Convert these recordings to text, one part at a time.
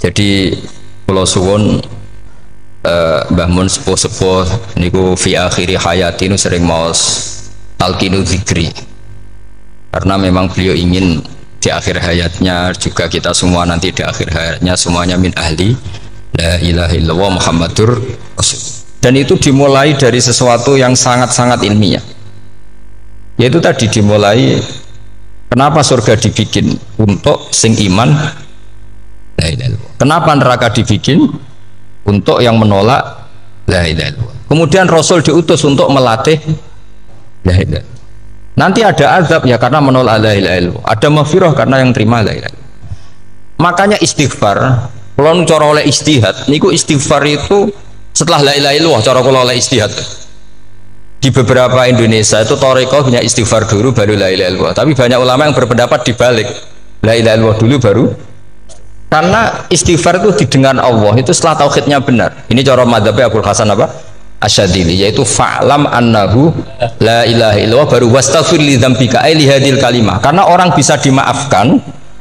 Jadi kula suwun Mbah Mun sepuh-sepuh niku fi akhiri hayati nu sering maos talqinu dzikri. Karena memang beliau ingin di akhir hayatnya juga kita semua nanti di akhir hayatnya semuanya min ahli la ilaha illallah Muhammadur Rasul. Dan itu dimulai dari sesuatu yang sangat-sangat ilmiah. Yaitu tadi dimulai kenapa surga dibikin untuk sing iman la ilaha illallah. Kenapa neraka dibikin untuk yang menolak la ilaha illallah. Kemudian Rasul diutus untuk melatih la ilaha illallah. Nanti ada azab ya karena menolak la ilaha illallah. Ada maghfirah karena yang terima la ilaha illallah. Makanya istighfar, kalau cara oleh istihad, niku istighfar itu setelah la ilaha illallah cara kalau oleh istihad. Di beberapa Indonesia itu thariqah punya istighfar dulu baru la ilaha illallah. Tapi banyak ulama yang berpendapat dibalik. La ilaha illallah dulu baru. Karena istighfar itu didengar Allah itu setelah tauhidnya benar. Ini cara madzhabnya Abul Hasan apa? Asyadili, yaitu fa'lam annahu la ilaha illallah baru wastaghfir li dzambika ai li hadil kalimah. Karena orang bisa dimaafkan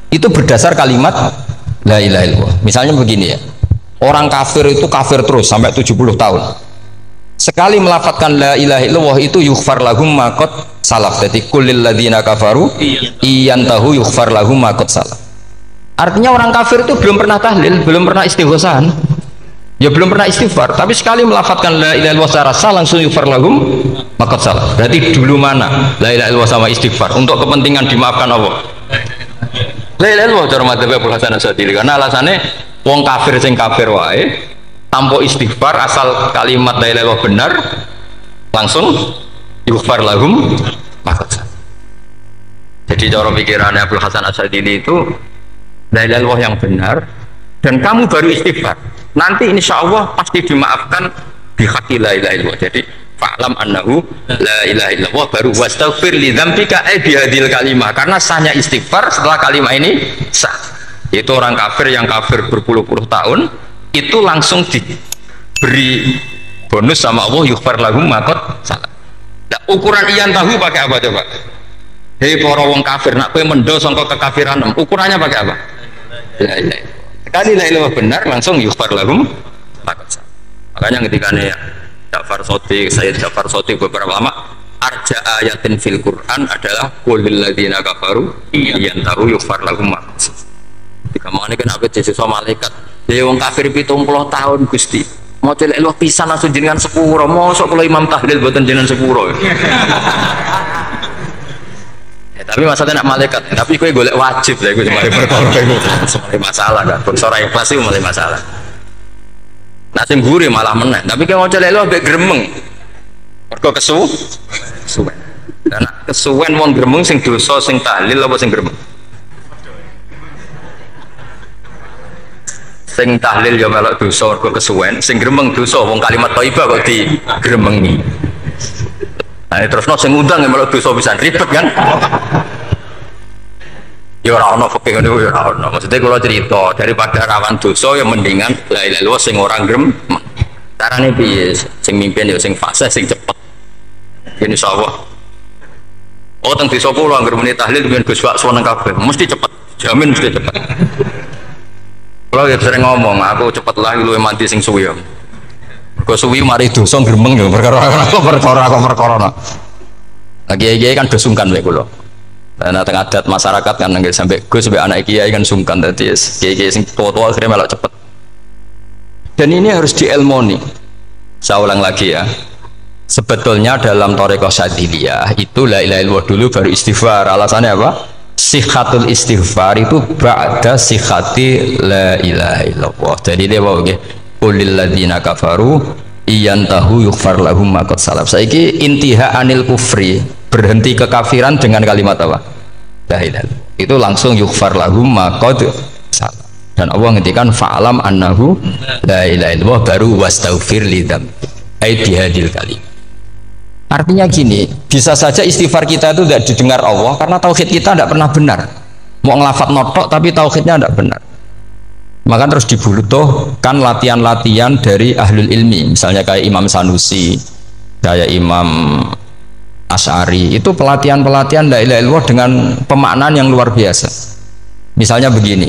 itu berdasar kalimat la ilaha illallah. Misalnya begini ya. Orang kafir itu kafir terus sampai 70 tahun. Sekali melafadzkan la ilaha illallah itu yughfar lahum ma qad salaf. Jadi kullil ladzina kafaru iyantahu yughfar lahum ma qad salaf. Artinya orang kafir itu belum pernah tahlil, belum pernah istighosahan, ya belum pernah istighfar, tapi sekali melafadzkan la ilaha illallah secara sah langsung yughfar lahum maqad salah. Berarti dulu mana la ilaha illallah sama istighfar untuk kepentingan dimaafkan Allah? La ilaha illallah cara madzhab Abul Hasan Asyadili, karena alasannya wong kafir sing kafir wae tanpa istighfar asal kalimat la ilaha illallah benar langsung yughfar lahum maqad salah. Jadi cara pikirannya Abul Hasan Asyadili itu la ilaha illallah yang benar dan kamu baru istighfar nanti insya Allah pasti dimaafkan bihaqqi la ilaha illallah. Jadi fa'lam annahu la ilaha illallah baru wastaghfir li dzambika bihadil kalimah, karena sahnya istighfar setelah kalimat ini sah. Itu orang kafir yang kafir berpuluh-puluh tahun itu langsung diberi bonus sama Allah yughfar lahum ma qad salah. Nah, ukuran iyan tahu pakai apa coba? Hei para wong kafir nak kowe mendo sangka kekafiran ukurannya pakai apa? La ilaha illallah. Sekali la ilaha benar langsung yughfar lahum maqad salah. Makanya ketika Ja'far Shadiq, Sayyid Ja'far Shadiq beberapa lama arja ayatin fil Quran adalah qulil ladzina kafaru yantahu yughfar lahum maqad salah. Ketika mangane kan abet sesuk malaikat. Ya wong kafir 70 tahun Gusti. Mau celek lu pisan langsung jenengan sepuro. Mosok kula imam tahlil boten jenengan sepuro. Tapi masalahnya nak malaikat, tapi kue golek wajib lah, kue mulai perkara itu, mulai masalah kan, suara ikhlas itu mulai masalah. Nasim gurih malah menang, tapi kalau mau celek lu agak gremeng, mergo kesuwen, karena kesuwen mau gremeng sing dosa sing tahlil apa sing gremeng? Sing tahlil ya melok dosa mergo kesuwen, sing gremeng dosa, wong kalimat thayyibah kok di gremengi. Nah, terus sing ngundang yang malah dosa pisan ribet kan? Ya ora ono fikih ngono ya ora ono. Maksudnya kalau cerita daripada rawan dosa ya mendingan la ilaha illallah sing orang grem. Carane piye? Sing mimpin ya sing fasih sing cepet. Insyaallah. Oh teng desa kula anggere menit tahlil ben Gus Wak seneng kabeh. Mesti cepet. Jamin mesti cepet. Kalau ya sering ngomong, aku cepet lah luwih mati sing suwi ya. Kau suwi mari dosa gremeng ya perkara. Nah kiai kan do sungkan wae kula. Nah teng adat masyarakat kan nggih sampai Gus sampai anak kiai kan sungkan dadi kiai sing tua-tua akhirnya melok cepet. Dan ini harus diilmoni. Saya ulang lagi ya. Sebetulnya dalam thariqah Syadziliyah itu la ilaha illallah dulu baru istighfar. Alasannya apa? Sihhatul istighfar itu ba'da sihhati la ilaha illallah. Jadi dia bawa nggih qulil ladzina kafaru iyantahu yughfar lahum ma qad salaf. Saiki intiha anil kufri, berhenti kekafiran dengan kalimat apa? La ilaha illallah. Itu langsung yughfar lahum ma qad salaf. Dan Allah ngendikan fa'lam annahu la ilaha illallah baru wastaghfir li dzam ai bihadil kalim. Artinya gini, bisa saja istighfar kita itu tidak didengar Allah karena tauhid kita tidak pernah benar. Mau ngelafat notok tapi tauhidnya tidak benar. Maka terus dibutuhkan latihan-latihan dari ahlul ilmi, misalnya kayak Imam Sanusi, kayak Imam Asy'ari, itu pelatihan-pelatihan la ilaha illallah dengan pemaknaan yang luar biasa. Misalnya begini,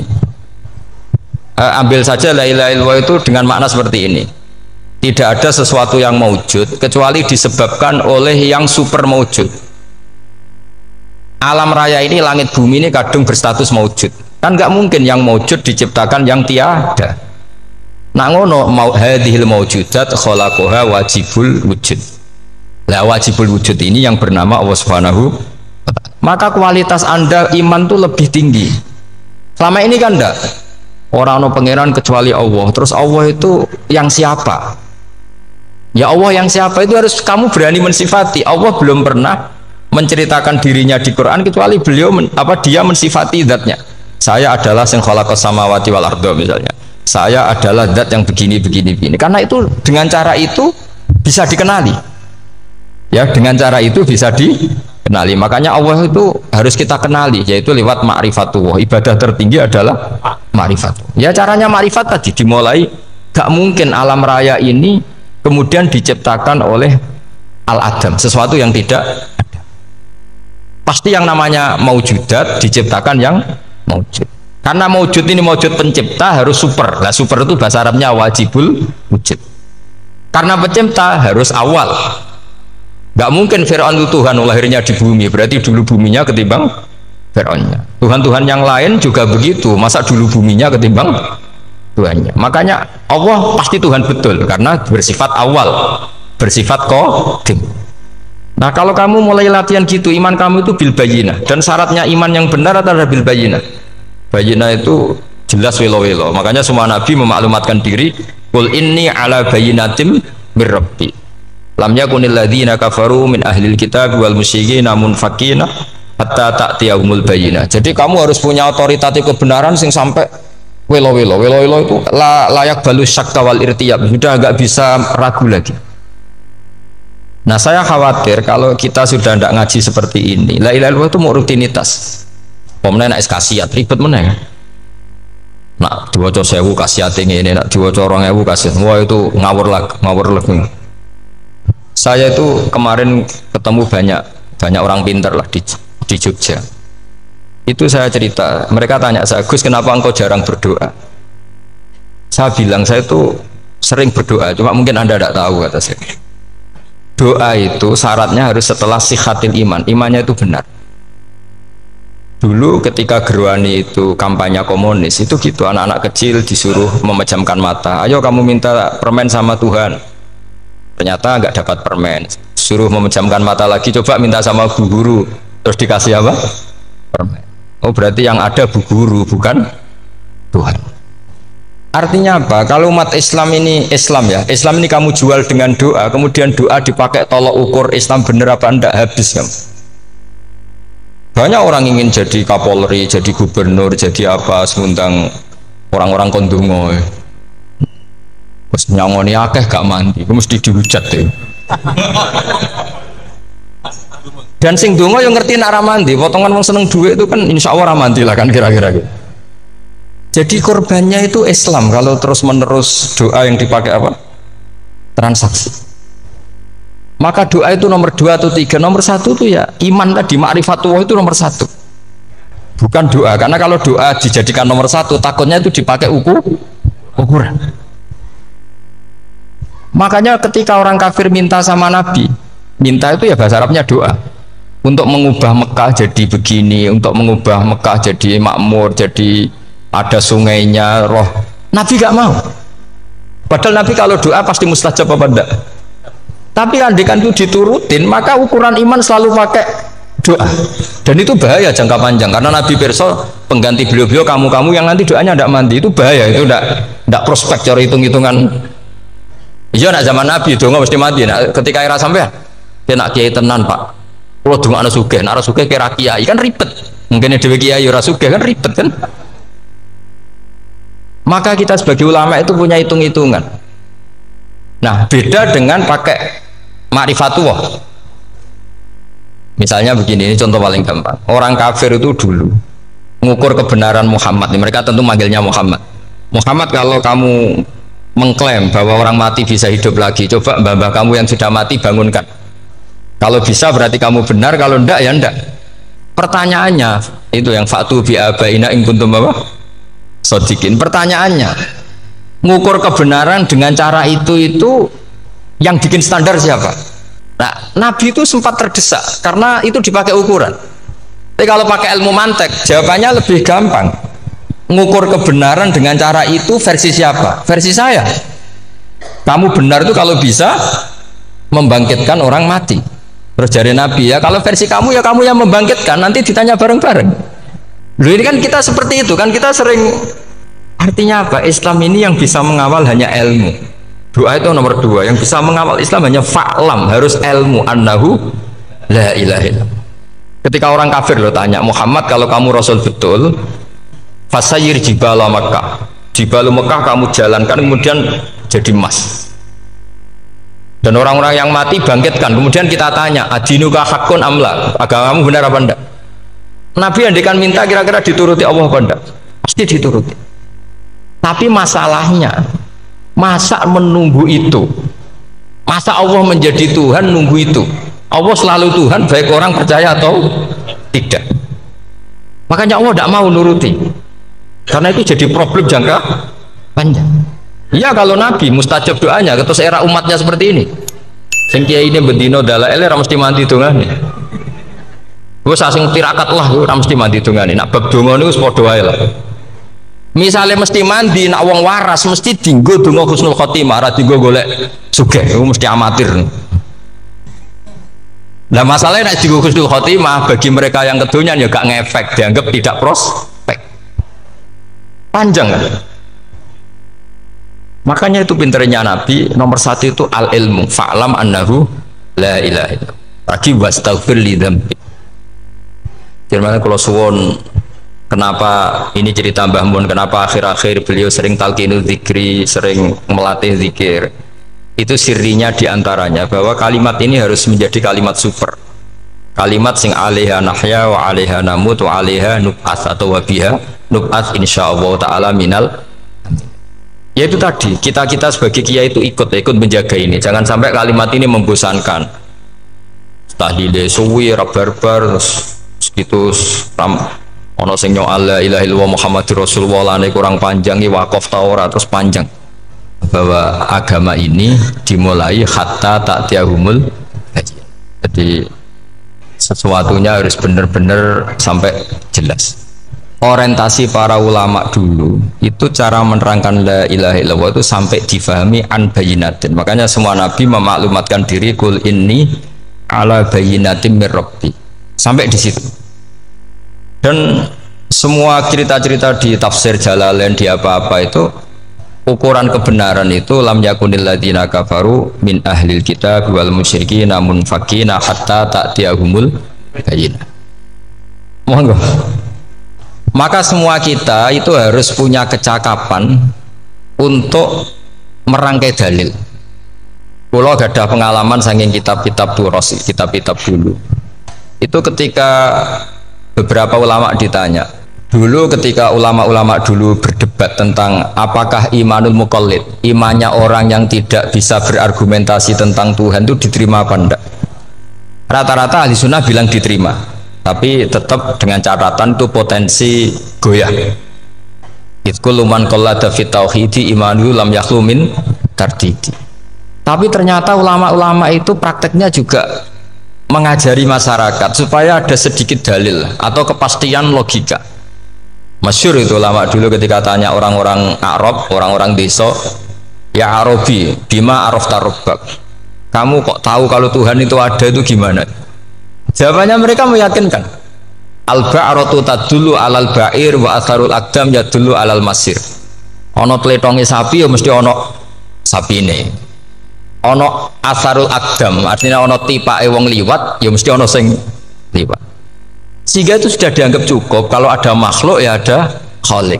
Ambil saja la ilaha illallah itu dengan makna seperti ini. Tidak ada sesuatu yang maujud kecuali disebabkan oleh yang super maujud. Alam raya ini, langit bumi ini kadung berstatus maujud. Kan nggak mungkin yang maujud diciptakan yang tiada. Nak ngono hadhil maujudat khalaqaha wajibul wujud. Lah wajibul wujud ini yang bernama Allah Subhanahu wa ta'ala. Maka kualitas Anda iman tuh lebih tinggi. Selama ini kan enggak. Orang no pangeran kecuali Allah. Terus Allah itu yang siapa? Ya Allah yang siapa itu harus kamu berani mensifati. Allah belum pernah menceritakan dirinya di Quran kecuali beliau dia mensifati zatnya. Saya adalah sing khalaqas samawati wal arda misalnya. Saya adalah zat yang begini. Karena itu dengan cara itu bisa dikenali. Ya, dengan cara itu bisa dikenali. Makanya Allah itu harus kita kenali, yaitu lewat ma'rifatullah. Ibadah tertinggi adalah ma'rifat. Ya caranya ma'rifat tadi dimulai. Gak mungkin alam raya ini kemudian diciptakan oleh al-adam, sesuatu yang tidak ada. Pasti yang namanya maujudat diciptakan yang maujud. Karena maujud ini maujud pencipta harus super. Nah super itu bahasa Arabnya wajibul wujud. Karena pencipta harus awal. Gak mungkin Fir'aun itu Tuhan lahirnya di bumi, berarti dulu buminya ketimbang Fir'aunnya. Tuhan-Tuhan yang lain juga begitu, masa dulu buminya ketimbang Tuhannya. Makanya Allah pasti Tuhan betul karena bersifat awal, bersifat qadim. Nah kalau kamu mulai latihan gitu, iman kamu itu bil bayyinah, dan syaratnya iman yang benar adalah bil bayyinah. Bayyinah itu jelas welo-welo. Makanya semua nabi memaklumatkan diri, qul inni ala bayyinatim mir rabbi. Lam yakunil ladzina kafaru min ahlil kitab wal musyrikin munfakina hatta ta'tiyahumul bayyinah. Jadi kamu harus punya otoritatif kebenaran sing sampai welo itu layak balus syakka wal irtiyab, sudah agak bisa ragu lagi. Nah saya khawatir kalau kita sudah tidak ngaji seperti ini, la ilaha illallah itu mau rutinitas. Pemenang nak kasiat ribet meneng. Nak diwaca 1000 kasiat ini, nak diwaca 2000 kasiat. Wah itu ngawur lagi. Saya itu kemarin ketemu banyak orang pintar lah di Jogja. Itu saya cerita, mereka tanya saya, Gus kenapa engkau jarang berdoa? Saya bilang saya itu sering berdoa, cuma mungkin Anda tidak tahu kata saya. Doa itu syaratnya harus setelah sihatil iman, imannya itu benar. Dulu ketika Gerwani itu kampanye komunis itu gitu, anak-anak kecil disuruh memejamkan mata, ayo kamu minta permen sama Tuhan. Ternyata nggak dapat permen, suruh memejamkan mata lagi, coba minta sama bu guru, terus dikasih apa? Permen. Oh berarti yang ada bu guru bukan Tuhan. Artinya apa? Kalau umat Islam ini Islam ya, Islam ini kamu jual dengan doa, kemudian doa dipakai tolok ukur Islam bener apa enggak, habis kamu. Banyak orang ingin jadi Kapolri, jadi gubernur, jadi apa, seundang orang-orang kondungo. Terus nyangoni akeh gak mandi, mesti dihujat deh. Dan sing dongo yang ngerti nak ramandi, potongan wong seneng duit itu kan insya Allah ramandi lah kan kira-kira gitu. Jadi korbannya itu Islam kalau terus menerus doa yang dipakai apa? Transaksi. Maka doa itu nomor 2 atau 3, nomor 1 itu ya iman tadi, ma'rifatullah itu nomor 1. Bukan doa, karena kalau doa dijadikan nomor 1 takutnya itu dipakai ukuran. Makanya ketika orang kafir minta sama Nabi, minta itu ya bahasa Arabnya doa. Untuk mengubah Mekah jadi begini, untuk mengubah Mekah jadi makmur, jadi ada sungainya, roh. Nabi gak mau. Padahal Nabi kalau doa pasti mustajab apa enggak? Tapi andikan itu diturutin, maka ukuran iman selalu pakai doa. Dan itu bahaya jangka panjang, karena Nabi perso pengganti beliau-beliau kamu-kamu yang nanti doanya tidak mandi, itu bahaya, itu tidak prospek cara hitung-hitungan. Iya nak zaman Nabi itu nggak mesti mati. Nah, ketika era sampai, dia nak kiai tenan pak. Kalau cuma anak sugih kira kiai kan ribet. Mungkin dewi kiai ora sugih kan ribet kan. Maka kita sebagai ulama itu punya hitung-hitungan. Nah beda dengan pakai ma'rifatullah. Misalnya begini, ini contoh paling gampang. Orang kafir itu dulu mengukur kebenaran Muhammad. Mereka tentu manggilnya Muhammad. Muhammad kalau kamu mengklaim bahwa orang mati bisa hidup lagi, coba mbah-mbah kamu yang sudah mati bangunkan. Kalau bisa berarti kamu benar, kalau ndak ya ndak. Pertanyaannya itu yang fatu bi abaina in kuntum apa? Sodikin. Pertanyaannya, ngukur kebenaran dengan cara itu yang bikin standar siapa? Nah, Nabi itu sempat terdesak karena itu dipakai ukuran. Tapi kalau pakai ilmu mantek, jawabannya lebih gampang. Ngukur kebenaran dengan cara itu versi siapa? Versi saya. Kamu benar itu kalau bisa membangkitkan orang mati. Terus dari Nabi, ya kalau versi kamu ya kamu yang membangkitkan, nanti ditanya bareng-bareng. Loh, ini kan kita seperti itu kan, kita sering. Artinya apa? Islam ini yang bisa mengawal hanya ilmu. Doa itu nomor 2, yang bisa mengawal Islam hanya fa'lam, harus ilmu annahu la ilaha illallah. Ketika orang kafir lo tanya, Muhammad kalau kamu Rasul betul, fasayir jibala Makkah, jibalu Mekah kamu jalankan kemudian jadi emas. Dan orang-orang yang mati bangkitkan, kemudian kita tanya, adinuka hakun amla, agamamu benar apa enggak? Nabi andikan minta kira-kira dituruti Allah apa enggak? Pasti dituruti. Tapi masalahnya, masa menunggu itu? Masa Allah menjadi Tuhan nunggu itu? Allah selalu Tuhan, baik orang percaya atau tidak. Makanya Allah tidak mau nuruti, karena itu jadi problem jangka panjang. Iya, kalau Nabi mustajab doanya, terus era umatnya seperti ini. Sing kiai ini bendino dalail ora mesti mandi dongane. Wes asing tirakat lah ora mesti mandi dongane. Nak bab donga niku wis padha wae lah. Misale mesti mandi, nak wong waras mesti dinggo donga husnul khotimah, ora dinggo golek sugih, iku mesti amatir. Nah masalahnya nak dinggo husnul khotimah bagi mereka yang kedonyan ya gak ngefek, dianggap tidak prospek. Panjang kan? Makanya itu pinternya Nabi nomor 1 itu al ilmu, fa'lam annahu la ilaha illallah. Lagi wastaghfir li dzambi. Jadi kalau suwon, kenapa ini cerita Mbah Mun, kenapa akhir-akhir beliau sering talqinu zikri, sering melatih zikir, itu sirinya diantaranya bahwa kalimat ini harus menjadi kalimat super, kalimat sing alaiha nahya wa alaiha namut wa alaiha nub'ats atau wabiha nub'ats insyaallah ta'ala minal. Ya itu tadi, kita sebagai kiai itu ikut menjaga ini, jangan sampai kalimat ini membosankan. Tahlile suwi barbar gitu ono sing nyoal la ilaha illallah Muhammadur Rasulullah lane kurang panjang, wakaf Taurat terus panjang, bahwa agama ini dimulai hatta ta'tiyahumul bayyinah. Jadi sesuatunya harus benar-benar sampai jelas. Orientasi para ulama dulu itu cara menerangkan la ilaha illallah itu sampai difahami an bayyinatin. Makanya semua nabi memaklumatkan diri kul inni ala bayyinatin mir rabbi, sampai di situ. Dan semua cerita-cerita di tafsir Jalalain, di apa-apa itu ukuran kebenaran itu lam yakunil ladzina kafaru min ahlil kitab wal musyrikin namun fakina hatta ta'tiyahumul bayyinah. Monggo. Maka semua kita itu harus punya kecakapan untuk merangkai dalil. Kalau gak ada pengalaman saking kitab-kitab turos, kitab-kitab dulu. Itu ketika beberapa ulama ditanya, dulu ketika ulama-ulama dulu berdebat tentang apakah imanul muqallid, imannya orang yang tidak bisa berargumentasi tentang Tuhan itu diterima apa enggak? Rata-rata ahli sunnah bilang diterima, tapi tetap dengan catatan itu potensi goyah. Kullu man qallada fit tauhidi imanu lam yakhlu min tardidi. Tapi ternyata ulama-ulama itu prakteknya juga mengajari masyarakat supaya ada sedikit dalil atau kepastian logika. Masyhur itu ulama dulu ketika tanya orang-orang Arab, orang-orang desa, ya Arabi, bima arafta rabbak, kamu kok tahu kalau Tuhan itu ada, itu gimana? Jawabannya mereka meyakinkan, al-ba'ratu tadullu alal ba'ir wa atharul aqdam yadullu alal masir. Ono tletonge sapi ya mesti ono sapine, ono atharul aqdam artinya ono tipake wong liwat ya mesti ono sing liwat. Sehingga itu sudah dianggap cukup, kalau ada makhluk ya ada khalik.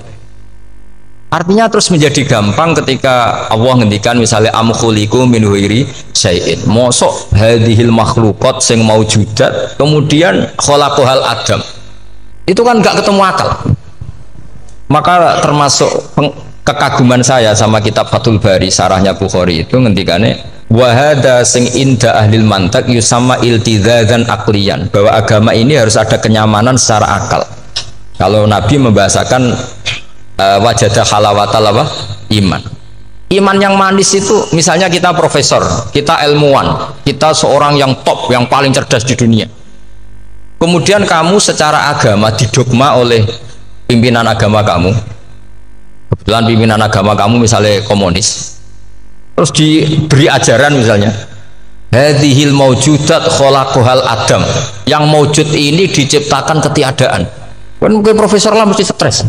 Artinya terus menjadi gampang ketika Allah ngendikan misalnya am khuliqu min ghairi syai'in, mosok hadhil makhluqat sing maujudat kemudian khalaqahal adam, itu kan gak ketemu akal. Maka termasuk kekaguman saya sama kitab Fathul Bari sarahnya Bukhari itu ngendikane wahada sing inda ahlil mantak yusama iltidzadan aklian, bahwa agama ini harus ada kenyamanan secara akal. Kalau Nabi membahasakan wajada halawatal apa? Iman. Iman yang manis itu misalnya kita profesor, kita ilmuwan, kita seorang yang top, yang paling cerdas di dunia. Kemudian kamu secara agama didogma oleh pimpinan agama kamu. Kebetulan pimpinan agama kamu misalnya komunis. Terus diberi ajaran misalnya, hadhil maujudat khalaqahal adam. Yang maujud ini diciptakan ketiadaan. Kan mungkin profesor lah mesti stres.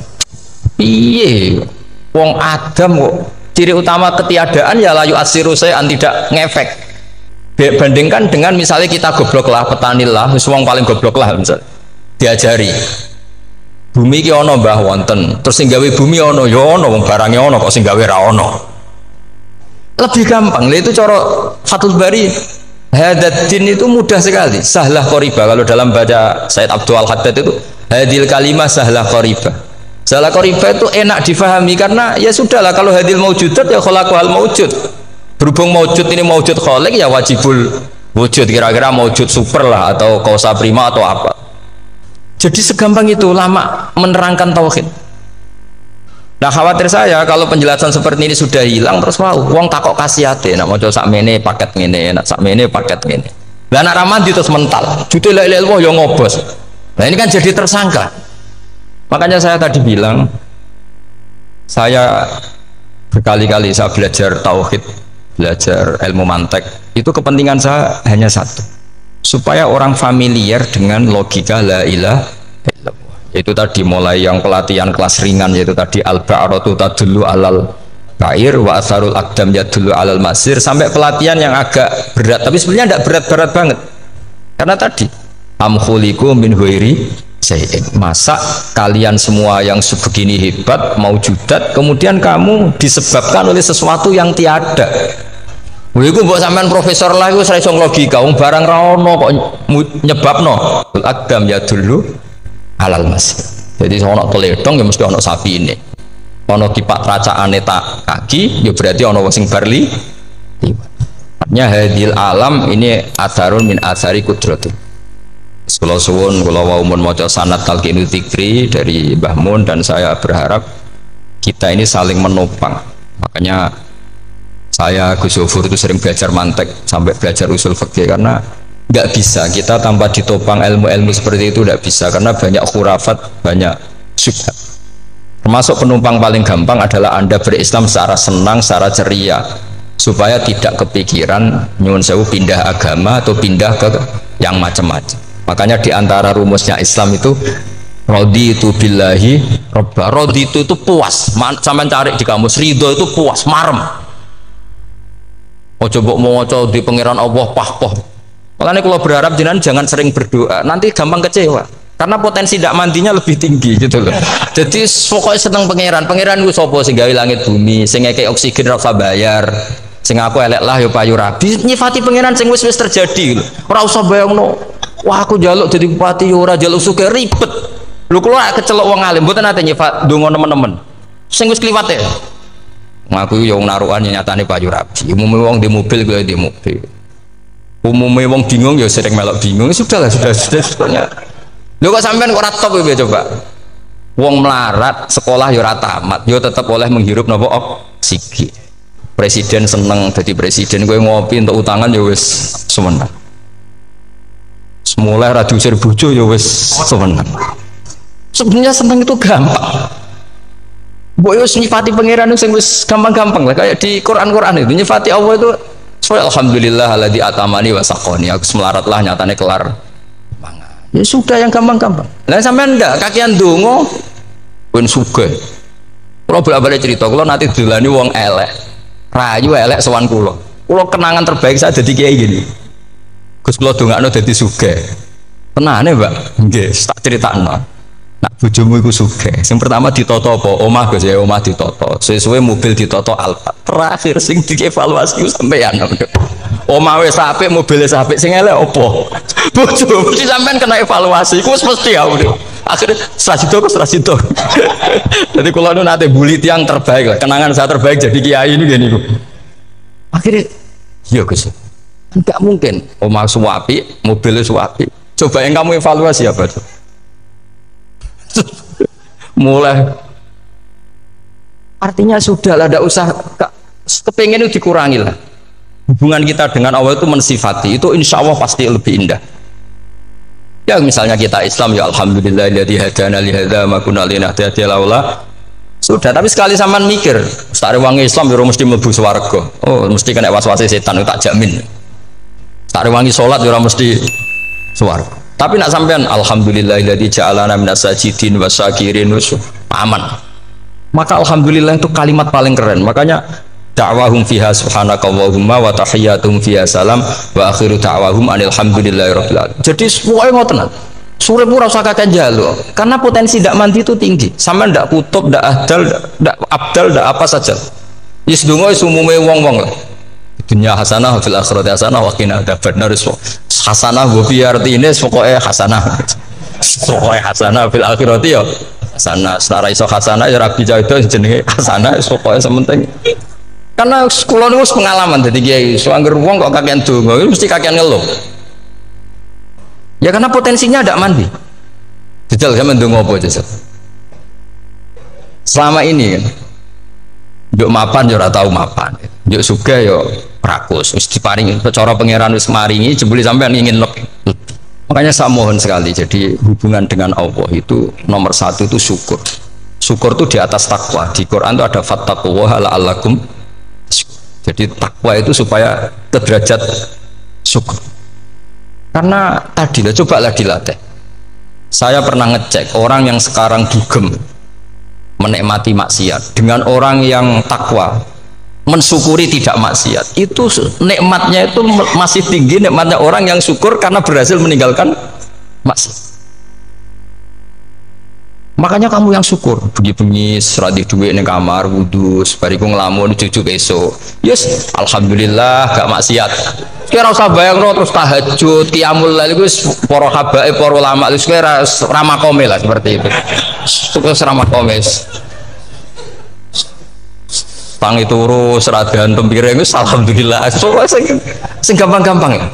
Iya, wong Adam kok ciri utama ketiadaan ya layu asiru saya tidak ngefek. Bandingkan dengan misalnya kita goblok lah, petani lah, wong paling goblok lah misalnya diajari bumi ki ono mbah wonten, terus sing gawe bumi ono ya ono, wong barangnya ono kok sing gawe ra ono. Lebih gampang, itu cara Fathul Bari. Hadaddin itu mudah sekali, sahlah qoriba. Kalau dalam baca Said Abdul Haddad itu hadil kalimah sahlah qoriba. Salah qoriba itu enak difahami karena ya sudahlah, kalau hadil maujudat ya khalaqahal maujud. Berhubung maujud ini maujud khaliq ya wajibul wujud, kira-kira maujud super lah atau kausa prima atau apa. Jadi segampang itu lama menerangkan tauhid. Nah khawatir saya kalau penjelasan seperti ini sudah hilang terus mau wong takok kasihate nak maca sakmene paket ngene, nak sakmene paket ngene. Lah nak ramadi terus mental. Jute la ilaha illallah ya ngobos. Nah ini kan jadi tersangka. Makanya saya tadi bilang, saya berkali-kali saya belajar tauhid, belajar ilmu mantek, itu kepentingan saya hanya satu, supaya orang familiar dengan logika la ilaha illallah. Itu tadi mulai yang pelatihan kelas ringan, yaitu tadi al-ba'ratu tadullu alal ba'ir wa asarul aqdam yadullu alal masir, sampai pelatihan yang agak berat, tapi sebenarnya tidak berat-berat banget. Karena tadi am khuliqu min ghairi masa kalian semua yang sebegini hebat maujudat kemudian kamu disebabkan oleh sesuatu yang tiada. Iku mbok sampean profesor lah iku ora iso logika, wong barang ra ono kok nyebabno. Aqdam ya dulu alal masir. Jadi ono teledong ya mesti ono sapi ini. Ono kipak racaane tak kaki ya berarti ono sing barli. Artinya hadil alam ini atharun min athari kudrati. Kalau suwun, kalau mau maca sanad talqinu dzikri dari Mbah Mun, dan saya berharap kita ini saling menopang. Makanya saya Gus Zofur itu sering belajar mantek sampai belajar usul fikih, karena nggak bisa kita tanpa ditopang ilmu-ilmu seperti itu, nggak bisa, karena banyak khurafat, banyak syubhat. Termasuk penumpang paling gampang adalah Anda berislam secara senang, secara ceria, supaya tidak kepikiran nyuwun sewu pindah agama atau pindah ke yang macam-macam. Makanya diantara rumusnya Islam itu raditu billahi robba. Raditu itu puas. Sampai cari di kamus, ridho itu puas, marem. Oh coba mau coba di pangeran Allah pah-pah. Makanya kalau berharap jenengan jangan sering berdoa, nanti gampang kecewa. Karena potensi tidak mandinya lebih tinggi gitu loh. Jadi pokoknya seneng pangeran. Pangeran itu sopo sing gawe langit bumi, sing ngekek oksigen ora usah bayar. Sing aku elek lah yo payu rabi. Nyifati pangeran sing wis terjadi. Ora usah bayangno. Wah aku jaluk jadi bupati ora jaluk suke ribet. Lu keluar kecelok wong alim mboten nate nyifat donga teman-teman. Sing wis kliwat ya. Ngaku yo narukan nyatane payu rabi. Umume wong di mobil gue di mobil. Umume wong bingung ya sering melok bingung. Sudah sebetulnya. Lho kok sampean kok ora top ya coba. Wong melarat sekolah yo ora tamat, yo tetep oleh menghirup napa oksigen. Presiden seneng jadi presiden, gue ngopi untuk utangan ya wis semenang. Mulai ra diusir bojo ya wis seneng. Sebenarnya seneng itu gampang. Mbok yo nyifati pangeran sing wis gampang-gampang lah, kayak di Quran itu nyifati Allah itu alhamdulillah alladzi atamani wa saqani. Aku semelarat lah nyatane kelar mangan. Ya sudah yang gampang-gampang. Lah sampean ndak kakian donga ben sugih. Kula bolak-balik cerita, kula nanti dolani wong elek. Rayu elek sowan kula. Kula kenangan terbaik saya dadi kiai gini. Gus kula dongakno dadi sugih. Tenane, Mbak. Nggih, tak critakno. Nak bojomu iku sugih. Sing pertama ditoto apa? Omah Gus ya, omah ditoto. Suwe-suwe mobil ditoto Alfa. Terakhir sing dievaluasi ku sampeyan. Omah wis apik, mobil wis apik, sing elek apa? Bojomu mesti sampean kena evaluasi. Iku wis mesti ya. Akhirnya serasito. Jadi kula nu nate bully tiang terbaik lah. Kenangan saya terbaik jadi kiai ini gini. Akhirnya iya Gus. Enggak mungkin omah suwapi, mobilnya suwapi. Coba yang kamu evaluasi apa tuh? Mulai Artinya sudah lah, tidak usah kepengen itu dikurangi lah. Hubungan kita dengan Allah itu mensifati itu, insya Allah pasti lebih indah. Ya misalnya kita Islam, ya alhamdulillahilladzi hadana li hadza ma kunna linahtadiya laula. Sudah, tapi sekali sampean mikir, stare wong Islam yo mesti mlebu swarga. Oh, mesti kena was-wase setan, tak jamin. Stare wangi salat yo mesti swarga. Tapi nak sampean alhamdulillahilladzi ja'alana minas sajidin wasyakirin aman. Maka alhamdulillah itu kalimat paling keren. Makanya da'wahum fiha subhanakallahumma wa tahiyyatuhum fiha salam wa akhiru da'wahum alhamdulillahirabbil alamin. Jadi semuanya ngoten. Sore pura usah kakek jalo, karena potensi tidak mandi itu tinggi. Sama ndak kutub, ndak adal, ndak abdal, ndak apa saja. Yes dungo sumume wong-wong lah. Dunia hasanah, fil akhirati hasanah, wa qina adzabannar. Hasanah bobi artine pokoke hasanah. Pokoke hasanah fil akhirati ya hasanah. Setara iso hasanah ya rabi jauh jenenge hasanah pokoke sementing. Karena kula niku pengalaman dadi kiai, so angger wong kok kakean donga mesti kakean ngeluh. Ya karena potensinya tidak mandi. Jajal sama ndonga apa jajal. Selama ini yuk mapan yo ora tau mapan. Yuk sugih yo rakus. Wis diparingi cara pangeran wis maringi jebule sampean ingin lebih. Makanya saya mohon sekali, jadi hubungan dengan Allah itu nomor satu itu syukur. Syukur itu di atas takwa. Di Quran itu ada fattaqullaha la'allakum. Jadi takwa itu supaya ke derajat syukur. Karena tadi lah, cobalah dilatih. Saya pernah ngecek orang yang sekarang dugem menikmati maksiat dengan orang yang takwa mensyukuri tidak maksiat, itu nikmatnya itu masih tinggi nikmatnya orang yang syukur karena berhasil meninggalkan maksiat. Makanya kamu yang syukur, bengi-bengi seradi duit ning kamar wudu, bariku ngelamun cucu besok. Yes, alhamdulillah gak maksiat. Kira usah bayangno terus tahajud, qiyamul lail iku para habaib, para ulama wis kira ramakome lah seperti itu. Terus ramakome. Tangi turu seradan tempiring wis alhamdulillah. Sing gampang-gampang ya.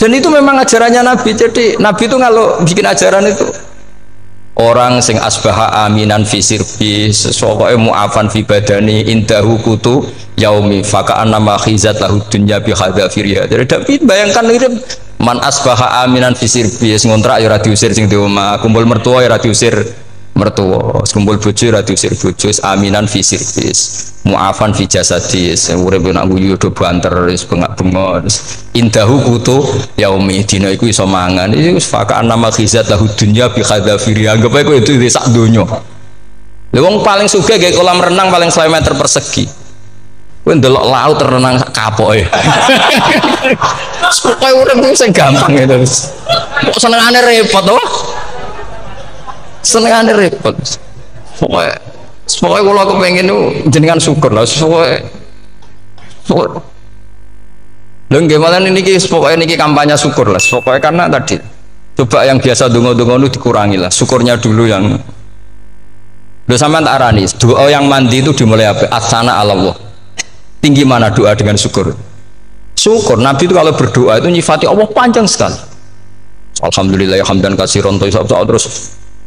Dan itu memang ajarannya Nabi. Jadi Nabi itu kalau bikin ajaran itu orang sing asbaha aminan fi sirbi sesuai mu'afan fi badani indahu kutu yaumi faka'an nama khizat lahu dunya bi khadafiriha. Jadi David bayangkan itu man asbaha aminan fi sirbi ngontrak ya ora diusir sing di omah, kumpul mertua ya ora diusir mertua, kumpul bojo ya ora diusir bojo, aminan fi sirbi mu'afan fi jasadi urip nak guyu do banter wis bengak-bengok indahu kutu yaumi dina iku iso mangan iki wis faka'an nama khizat lahu dunya bi khadafiriha. Anggap ae kowe itu sak donya. Lha wong paling sugih gawe kolam renang paling 100 meter persegi. Kowe ndelok laut renang sak kapoke. Pokoke urip sing gampang itu. Kok senengane repot to? Senengane repot. Pokoke kula kepengin jenengan syukur lah. Pokoke lho nggih malah niki pokoke niki kampanye syukur lah. Pokoke karena tadi coba yang biasa donga-donga itu dikurangi lah. Syukurnya dulu yang lho sampean tak arani doa yang mandi itu dimulai apa? Asana Allah. Tinggi mana doa dengan syukur? Syukur. Nabi itu kalau berdoa itu nyifati Allah panjang sekali. Alhamdulillah hamdan katsiran terus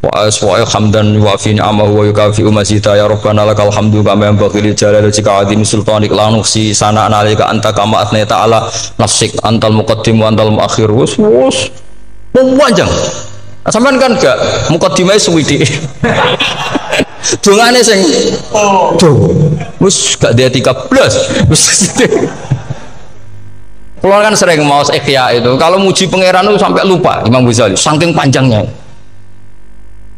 wa hamdan wa fi ni'amahu wa yukafi mazida ya rabbana lakal hamdu kama yanbaghi li jalali wajhika azim sultanik la nuksi sana analika anta kama athnata ala nafsik antal muqaddim wa antal muakhir. Wus panjang. Sampean kan gak mukaddimah suwidi. Dongane sing wis gak dia 13 wis kalau kan sering mau ikhya itu kalau muji pangeran itu sampai lupa Imam Ghazali saking panjangnya.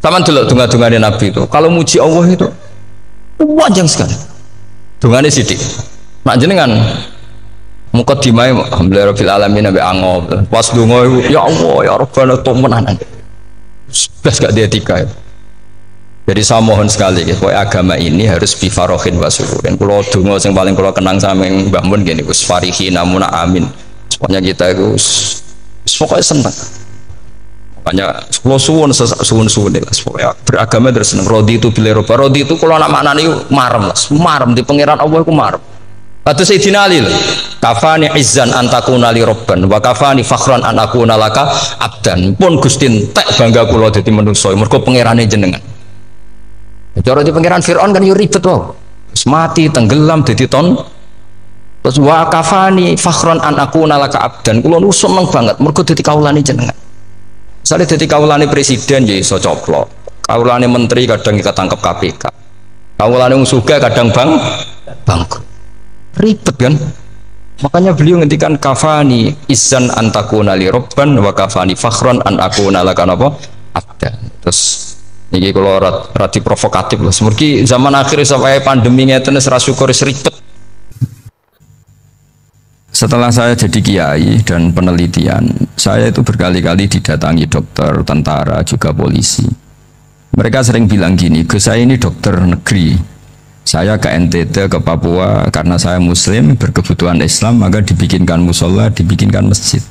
Sama dulu donga-dongane Nabi itu kalau muji Allah itu panjang sekali dongane sithik. Mak jenengan mukaddimah alhamdulillah rabbil alamin nabi angop pas donga ya Allah ya Rabbana temenan blas gak dia 3. Jadi saya mohon sekali ya, agama ini harus bifarohin wa syukurin. Kalau dungo yang paling kalau kenang sama yang Mbah Mun gini, us farihin amuna amin. Pokoknya kita itu pokoknya senang. Makanya kalau suwun lah. Pokoknya beragama terus senang. Rodi itu bila roba. Rodi itu kalau anak maknanya marem lah. Marem di pangeran Allah itu marem. Kata Sayyidina Ali lah. Kafani izzan antakuna li robban wa kafani fakhran anakuna laka abdan. Pun Gustin tek bangga kula dadi manusa. Mergo pangerane jenengan. Cara di pangeran Fir'aun kan yo ribet wae. Mati tenggelam dadi ton. Terus wa kafani fakhron an aku nalaka abdan. Kula nu seneng banget mergo dadi kawulane jenengan. Misale dadi kawulane presiden ya iso coplok. Kawulane menteri kadang ketangkep KPK. Kawulane wong sugih kadang bangkrut. Ribet kan? Makanya beliau ngendikan kafani izan antakuna li robban wa kafani fakhron an akuna laka napa abdan. Terus niki kula rada provokatif lho. Semergi zaman akhir sampai pandemi ngeten wis ra syukur ribet. Setelah saya jadi kiai dan penelitian, saya itu berkali-kali didatangi dokter, tentara, juga polisi. Mereka sering bilang gini, "Gus, saya ini dokter negeri. Saya ke NTT, ke Papua, karena saya muslim, berkebutuhan Islam, maka dibikinkan musola, dibikinkan masjid.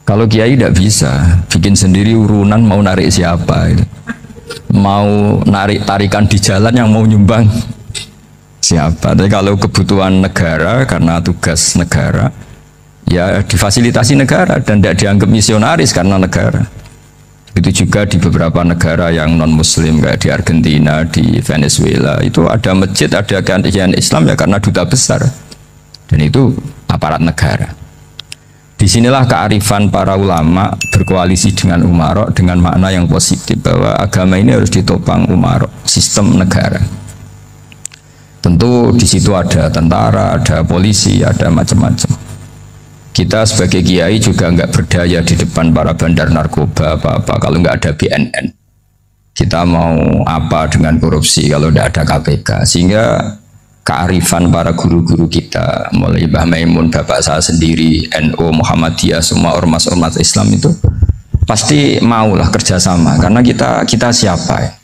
Kalau kiai tidak bisa, bikin sendiri urunan mau narik siapa, gitu. Mau narik tarikan di jalan yang mau nyumbang siapa. Tapi kalau kebutuhan negara, karena tugas negara, ya difasilitasi negara dan tidak dianggap misionaris karena negara. Itu juga di beberapa negara yang non muslim kayak di Argentina, di Venezuela itu ada masjid, ada kajian Islam ya karena duta besar dan itu aparat negara. Disinilah kearifan para ulama berkoalisi dengan umarok dengan makna yang positif bahwa agama ini harus ditopang umarok, sistem negara. Tentu di situ ada tentara, ada polisi, ada macam-macam. Kita sebagai kiai juga nggak berdaya di depan para bandar narkoba apa-apa kalau nggak ada BNN. Kita mau apa dengan korupsi kalau tidak ada KPK? Sehingga kearifan para guru-guru kita, mulai Mbah Maimun, bapak saya sendiri, NU, Muhammadiyah, semua ormas-ormas Islam itu pasti maulah kerjasama. Karena kita siapa ya?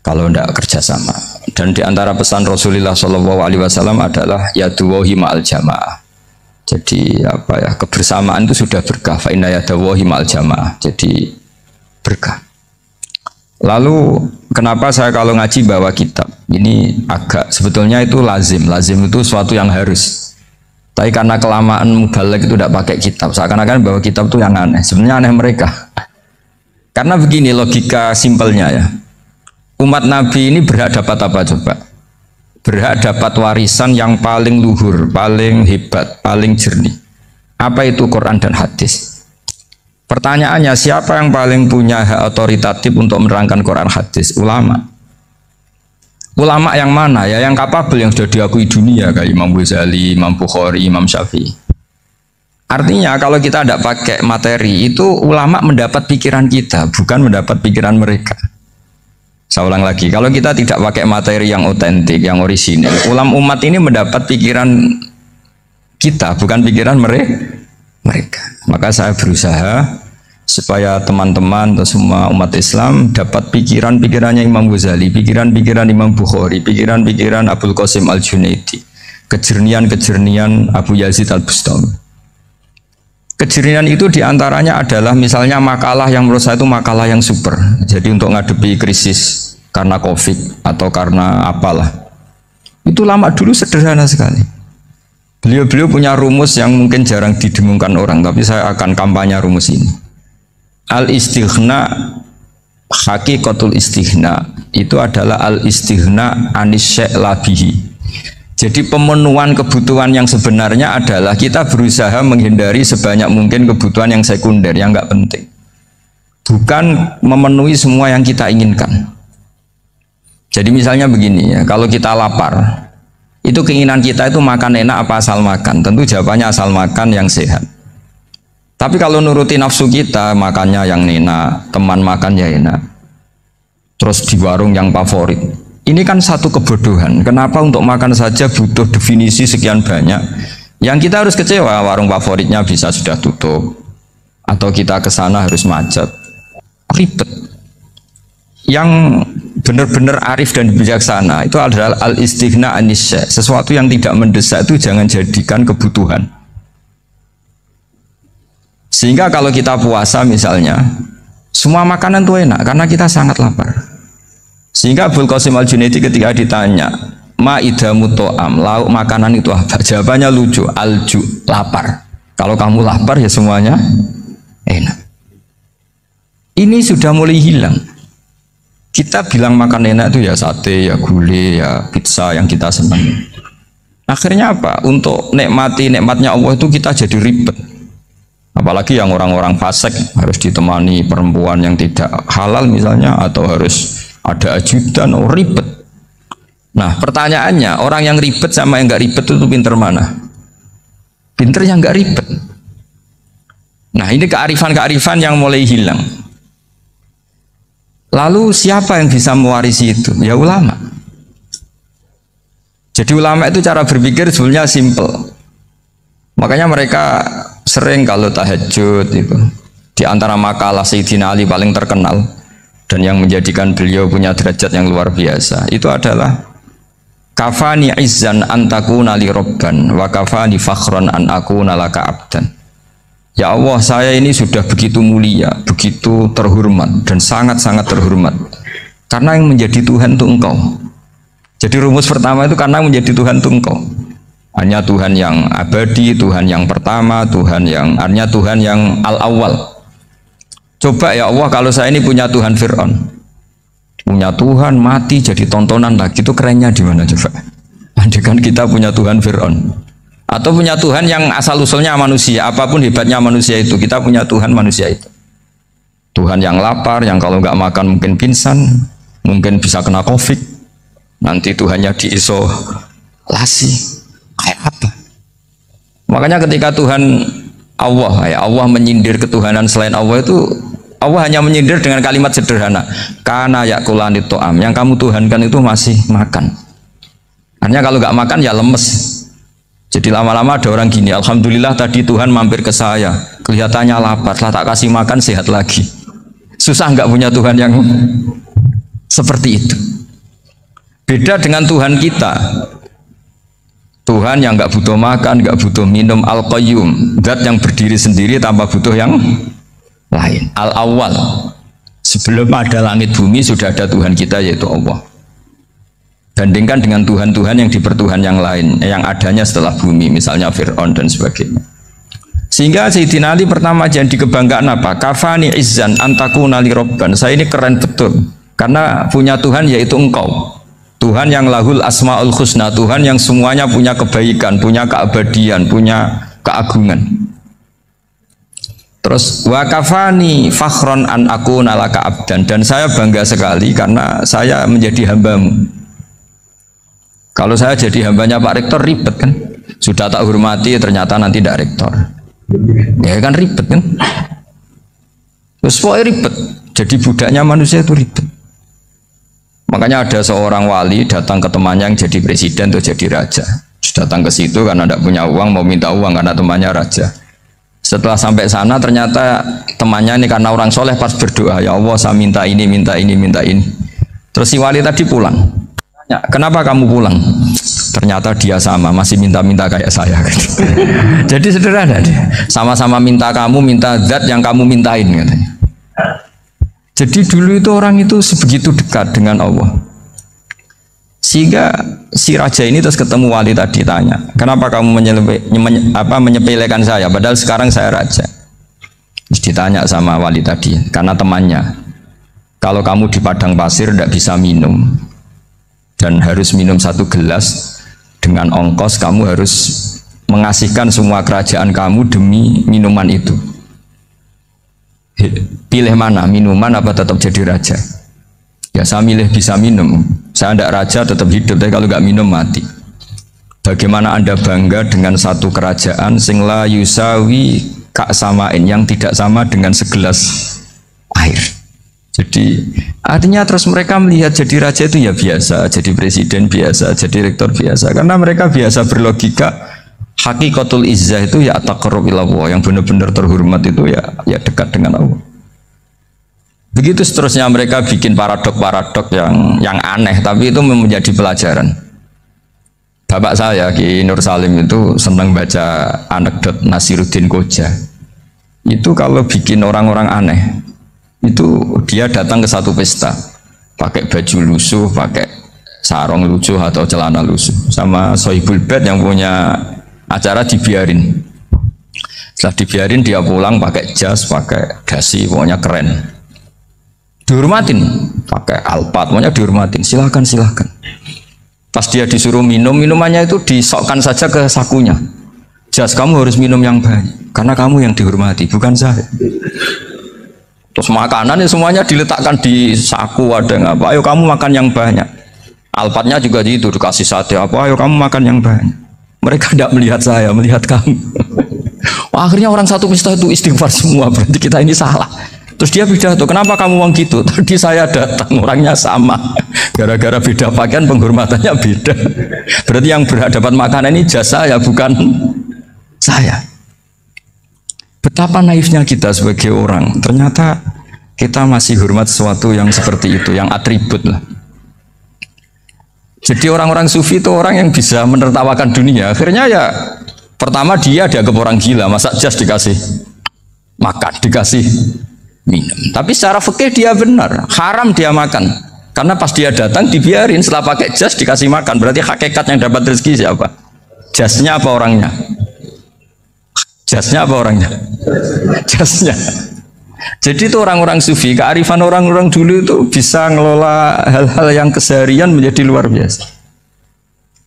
Kalau tidak kerjasama. Dan di antara pesan Rasulullah SAW adalah yaduwahi ma'al jamaah. Jadi apa ya, kebersamaan itu sudah berkah. Fa inna yadawahi ma'al jamaah. Jadi berkah. Lalu kenapa saya kalau ngaji bawa kitab? Ini agak sebetulnya itu lazim. Lazim itu suatu yang harus. Tapi karena kelamaan mubalek itu tidak pakai kitab. Seakan-akan bawa kitab itu yang aneh. Sebenarnya aneh mereka. Karena begini logika simpelnya ya. Umat Nabi ini berhak dapat apa coba? Berhak dapat warisan yang paling luhur, paling hebat, paling jernih. Apa itu Quran dan hadis? Pertanyaannya, siapa yang paling punya hak otoritatif untuk menerangkan Quran hadis? Ulama. Ulama yang mana? Ya yang kapabel, yang sudah diakui dunia kayak Imam Ghazali, Imam Bukhari, Imam Syafi'i. Artinya kalau kita tidak pakai materi itu ulama mendapat pikiran kita, bukan mendapat pikiran mereka. Saya ulang lagi, kalau kita tidak pakai materi yang otentik, yang orisinil, umat ini mendapat pikiran kita, bukan pikiran mereka. Maka saya berusaha supaya teman-teman atau semua umat Islam dapat pikiran-pikirannya Imam Ghazali, pikiran-pikiran Imam Bukhari, pikiran-pikiran Abdul Qasim Al-Junaidi, kejernian-kejernian Abu Yazid Al-Bustami. Kejernihan itu diantaranya adalah misalnya makalah yang menurut saya itu makalah yang super. Jadi untuk ngadepi krisis karena COVID atau karena apalah, itu lama dulu sederhana sekali. Beliau punya rumus yang mungkin jarang didengungkan orang, tapi saya akan kampanye rumus ini. Al-istighna, hakikatul istighna itu adalah al-istighna anis syai' labihi. Jadi pemenuhan kebutuhan yang sebenarnya adalah kita berusaha menghindari sebanyak mungkin kebutuhan yang sekunder, yang nggak penting. Bukan memenuhi semua yang kita inginkan. Jadi misalnya begini ya, kalau kita lapar, itu keinginan kita itu makan enak apa asal makan? Tentu jawabannya asal makan yang sehat. Tapi kalau nuruti nafsu kita, makannya yang enak, teman makan ya enak. Terus di warung yang favorit. Ini kan satu kebodohan. Kenapa untuk makan saja butuh definisi sekian banyak? Yang kita harus kecewa, warung favoritnya bisa sudah tutup, atau kita ke sana harus macet, ribet. Yang benar-benar arif dan bijaksana itu adalah al-istighna anisya. Sesuatu yang tidak mendesak itu jangan jadikan kebutuhan. Sehingga kalau kita puasa misalnya, semua makanan itu enak karena kita sangat lapar. Sehingga Abdul Qasim Al-Junaidi ketika ditanya ma'idamu to'am, lauk makanan itu apa? Jawabannya lucu, alju, lapar. Kalau kamu lapar ya semuanya enak. Ini sudah mulai hilang. Kita bilang makan enak itu ya sate, ya gulai, ya pizza yang kita senang. Akhirnya apa? Untuk nikmati nikmatnya Allah itu kita jadi ribet. Apalagi yang orang-orang fasik harus ditemani perempuan yang tidak halal misalnya, atau harus ada ajudan, ribet. Nah pertanyaannya, orang yang ribet sama yang nggak ribet itu pinter mana? Pinter yang nggak ribet. Nah ini kearifan-kearifan yang mulai hilang. Lalu siapa yang bisa mewarisi itu? Ya ulama. Jadi ulama itu cara berpikir sebenarnya simple. Makanya mereka sering kalau tahajud itu, di antara makalah Sayyidina Ali paling terkenal dan yang menjadikan beliau punya derajat yang luar biasa itu adalah kafani izzan antakuna li robban wa kafani fakhron an akuna laka abdan. Ya Allah, saya ini sudah begitu mulia, begitu terhormat dan sangat-sangat terhormat karena yang menjadi Tuhan itu Engkau. Jadi rumus pertama itu karena menjadi Tuhan itu Engkau. Hanya Tuhan yang abadi, Tuhan yang pertama, hanya Tuhan yang al-awwal. Coba ya Allah, kalau saya ini punya Tuhan Fir'aun, punya Tuhan mati jadi tontonan lagi, itu kerennya di mana coba? Andaikan kita punya Tuhan Fir'aun, atau punya Tuhan yang asal usulnya manusia, apapun hebatnya manusia itu, kita punya Tuhan manusia itu. Tuhan yang lapar, yang kalau nggak makan mungkin pingsan, mungkin bisa kena COVID, nanti Tuhannya diisolasi, kayak apa? Makanya ketika Tuhan Allah menyindir ketuhanan selain Allah itu, Allah hanya menyindir dengan kalimat sederhana, karena yakulani to'am, yang kamu tuhankan itu masih makan. Artinya kalau nggak makan ya lemes. Jadi lama-lama ada orang gini, alhamdulillah tadi Tuhan mampir ke saya, kelihatannya lapar, setelah tak kasih makan sehat lagi. Susah nggak punya Tuhan yang seperti itu. Beda dengan Tuhan kita, Tuhan yang nggak butuh makan, nggak butuh minum, al-qayyum, zat yang berdiri sendiri tanpa butuh yang lain, al-awwal. Sebelum ada langit bumi sudah ada Tuhan kita yaitu Allah. Bandingkan dengan Tuhan-Tuhan yang dipertuhan yang lain, yang adanya setelah bumi, misalnya Fir'aun dan sebagainya. Sehingga Sayyidina Ali pertama jadi kebanggaan apa? Kafani izzan antakuna li robban. Saya ini keren betul karena punya Tuhan yaitu Engkau. Tuhan yang lahul asmaul husna, Tuhan yang semuanya punya kebaikan, punya keabadian, punya keagungan. Terus wa kafani fakhron an akuna laka abdan, dan saya bangga sekali karena saya menjadi hambamu. Kalau saya jadi hambanya Pak Rektor ribet kan, sudah tak hormati ternyata nanti tidak rektor, ya kan ribet kan. Terus pokoknya ribet, jadi budaknya manusia itu ribet. Makanya ada seorang wali datang ke temannya yang jadi presiden atau jadi raja, datang ke situ karena tidak punya uang, mau minta uang karena temannya raja. Setelah sampai sana ternyata temannya ini karena orang soleh pas berdoa, ya Allah saya minta ini, minta ini, minta ini. Terus si wali tadi pulang. Kenapa kamu pulang? Ternyata dia sama, masih minta-minta kayak saya. Jadi sederhana dia. Sama-sama minta kamu, minta zat yang kamu mintain katanya. Jadi dulu itu orang itu sebegitu dekat dengan Allah. Sehingga si raja ini terus ketemu wali tadi tanya, kenapa kamu menyepelekan saya? Padahal sekarang saya raja. Terus ditanya sama wali tadi, karena temannya, kalau kamu di padang pasir tidak bisa minum, dan harus minum 1 gelas dengan ongkos, kamu harus mengasihkan semua kerajaan kamu demi minuman itu. Pilih mana, minuman apa tetap jadi raja? Ya saya milih bisa minum. Saya tidak raja tetap hidup, tapi kalau nggak minum mati. Bagaimana Anda bangga dengan satu kerajaan sing la yusawi kak samain, yang tidak sama dengan segelas air. Jadi artinya terus mereka melihat jadi raja itu ya biasa, jadi presiden biasa, jadi rektor biasa, karena mereka biasa berlogika hakikatul izzah itu ya taqarrub ila Allah, yang benar-benar terhormat itu ya dekat dengan Allah. Begitu seterusnya mereka bikin paradok-paradok yang aneh, tapi itu menjadi pelajaran. Bapak saya Ki Nur Salim itu senang baca anekdot Nasiruddin Koja. Itu kalau bikin orang-orang aneh, itu dia datang ke satu pesta pakai baju lusuh, pakai sarung lusuh atau celana lusuh, sama sohibul bed yang punya acara dibiarin. Setelah dibiarin dia pulang pakai jas, pakai dasi, pokoknya keren. dihormatin, pakai Alphard, maunya dihormatin, silahkan. Pas dia disuruh minum, minumannya itu disokkan saja ke sakunya. Jas, kamu harus minum yang banyak, karena kamu yang dihormati, bukan saya. Terus makanannya semuanya diletakkan di saku, ada nggak apa? Ayo kamu makan yang banyak. Alphardnya juga gitu, dikasih sate apa? Ayo kamu makan yang banyak. Mereka tidak melihat saya, melihat kamu. Wah, akhirnya orang satu pesta itu istighfar semua, berarti kita ini salah. Terus dia pidato, kenapa kamu ngomong gitu? Tadi saya datang, orangnya sama. Gara-gara beda pakaian, penghormatannya beda. Berarti yang berhak dapat makanan ini jasa ya, bukan saya. Betapa naifnya kita sebagai orang. Ternyata kita masih hormat sesuatu yang seperti itu, yang atribut lah. Jadi orang-orang sufi itu orang yang bisa menertawakan dunia. Akhirnya ya, pertama dia dianggap orang gila, masa jas dikasih makan, dikasih minum. Tapi secara fikih dia benar, haram dia makan. Karena pas dia datang dibiarin, setelah pakai jas dikasih makan. Berarti hakikat yang dapat rezeki siapa? Jasnya apa orangnya? Jasnya apa orangnya? Jasnya. Jadi itu orang-orang sufi, kearifan orang-orang dulu itu bisa ngelola hal-hal yang keseharian menjadi luar biasa.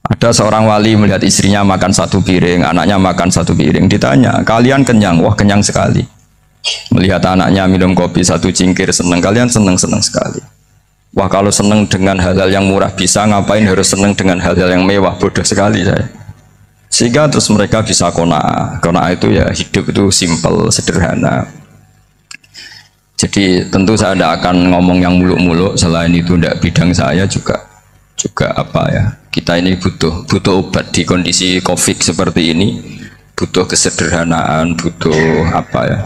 Ada seorang wali melihat istrinya makan satu piring, anaknya makan satu piring. Ditanya, kalian kenyang? Wah, kenyang sekali. Melihat anaknya minum kopi satu cingkir, senang. Kalian senang-senang sekali. Wah, kalau senang dengan hal-hal yang murah bisa, ngapain harus senang dengan hal-hal yang mewah? Bodoh sekali saya. Sehingga terus mereka bisa qanaah. Qanaah itu ya hidup itu simple, sederhana. Jadi tentu saya tidak akan ngomong yang muluk-muluk, selain itu tidak bidang saya juga apa ya, kita ini butuh obat di kondisi COVID seperti ini, butuh kesederhanaan, butuh apa ya,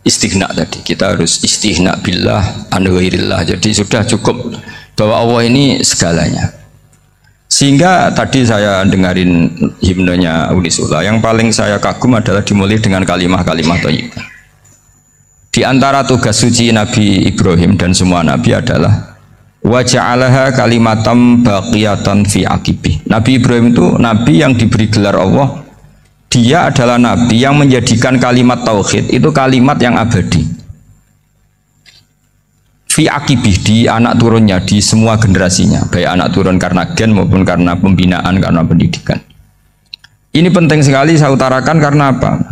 istighna tadi. Kita harus istighna billah an ghairillah. Jadi sudah cukup bahwa Allah ini segalanya. Sehingga tadi saya dengarin himnenya Unisula, yang paling saya kagum adalah dimulai dengan kalimat-kalimat thayyibah. Di antara tugas suci Nabi Ibrahim dan semua Nabi adalah wa ja'alaha kalimatam baqiyatan fi aqibi. Nabi Ibrahim itu Nabi yang diberi gelar Allah. Dia adalah Nabi yang menjadikan kalimat tauhid itu kalimat yang abadi. Fi aqibi, di anak turunnya, di semua generasinya, baik anak turun karena gen maupun karena pembinaan, karena pendidikan. Ini penting sekali saya utarakan karena apa?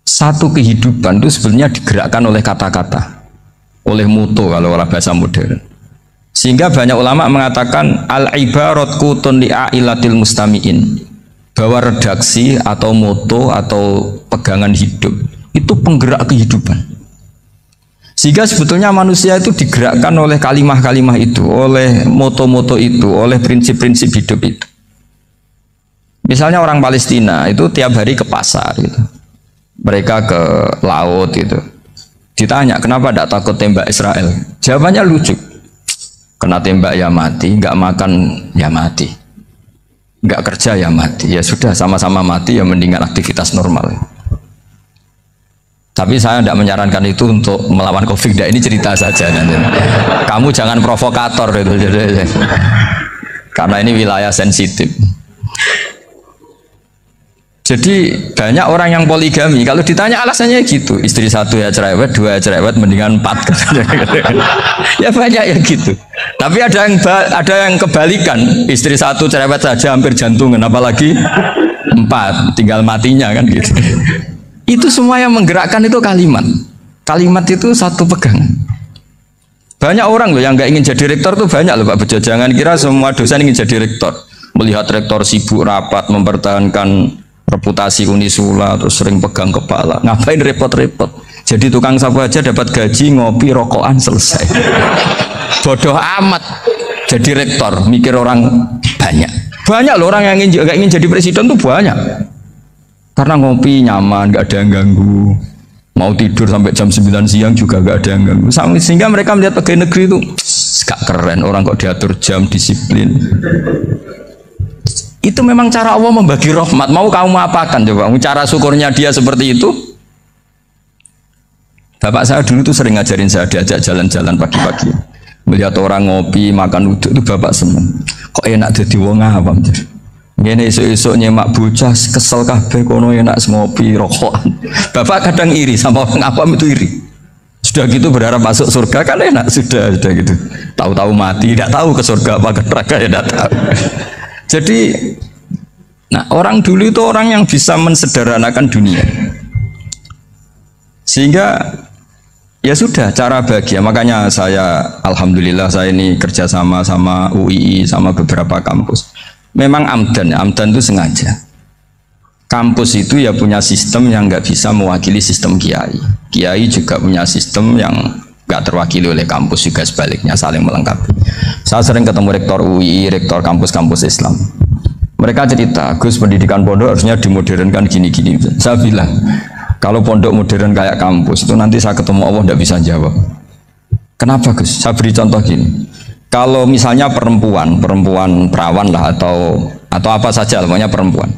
Satu kehidupan itu sebenarnya digerakkan oleh kata-kata, oleh mutu kalau oleh bahasa modern. Sehingga banyak ulama mengatakan al-ibarat kutun li'ailatil mustami'in, bahwa redaksi atau mutu atau pegangan hidup itu penggerak kehidupan. Sehingga sebetulnya manusia itu digerakkan oleh kalimah-kalimah itu, oleh moto-moto itu, oleh prinsip-prinsip hidup itu. Misalnya orang Palestina itu tiap hari ke pasar gitu. Mereka ke laut itu. Ditanya kenapa tidak takut tembak Israel? Jawabannya lucu. Kena tembak ya mati, nggak makan ya mati, nggak kerja ya mati. Ya sudah sama-sama mati ya mendingan aktivitas normal. Tapi saya tidak menyarankan itu untuk melawan COVID. Ini cerita saja. Kamu jangan provokator itu. Karena ini wilayah sensitif. Jadi banyak orang yang poligami, kalau ditanya alasannya gitu, istri satu ya cerewet, dua ya cerewet, mendingan 4. Ya banyak ya gitu. Tapi ada yang kebalikan, istri satu cerewet saja hampir jantungan, apalagi 4, tinggal matinya kan gitu. Itu semua yang menggerakkan itu kalimat. Kalimat itu satu pegangan. Banyak orang loh yang nggak ingin jadi rektor tuh banyak loh Pak Bejo. Jangan kira semua dosen ingin jadi rektor. Melihat rektor sibuk rapat mempertahankan reputasi Unisula, terus sering pegang kepala, ngapain repot-repot? Jadi tukang sapu aja dapat gaji, ngopi, rokokan, selesai. Bodoh amat jadi rektor, mikir orang banyak loh orang yang gak ingin jadi presiden tuh banyak, karena ngopi nyaman, gak ada yang ganggu, mau tidur sampai jam 9 siang juga gak ada yang ganggu. Sehingga mereka melihat pegawai negeri itu gak keren, orang kok diatur jam, disiplin. Itu memang cara Allah membagi rahmat. Mau kamu apakan coba? Cara syukurnya dia seperti itu. Bapak saya dulu tuh sering ngajarin saya, diajak jalan-jalan pagi-pagi. Melihat orang ngopi, makan uduk itu bapak seneng. Kok enak jadi wong awam. Ngene esuk-esuk nyemak bocah kesel kabeh kono enak ngopi rokokan. Bapak kadang iri sama orang awam itu iri. Sudah gitu berharap masuk surga kan enak, sudah gitu. Tahu-tahu mati, tidak tahu ke surga apa ke neraka ya tidak tahu. Jadi, nah orang dulu itu orang yang bisa mensederhanakan dunia. Sehingga ya sudah cara bahagia. Makanya saya alhamdulillah saya ini kerjasama sama UII sama beberapa kampus. Memang amdan itu sengaja. Kampus itu ya punya sistem yang nggak bisa mewakili sistem kiai. Kiai juga punya sistem yang nggak terwakili oleh kampus, juga sebaliknya saling melengkapi. Saya sering ketemu rektor UI, rektor kampus-kampus Islam. Mereka cerita, Gus, pendidikan pondok harusnya dimodernkan gini-gini. Saya bilang, kalau pondok modern kayak kampus itu nanti saya ketemu Allah nggak bisa jawab. Kenapa, Gus? Saya beri contoh gini. Kalau misalnya perempuan perawan lah atau apa saja, namanya perempuan,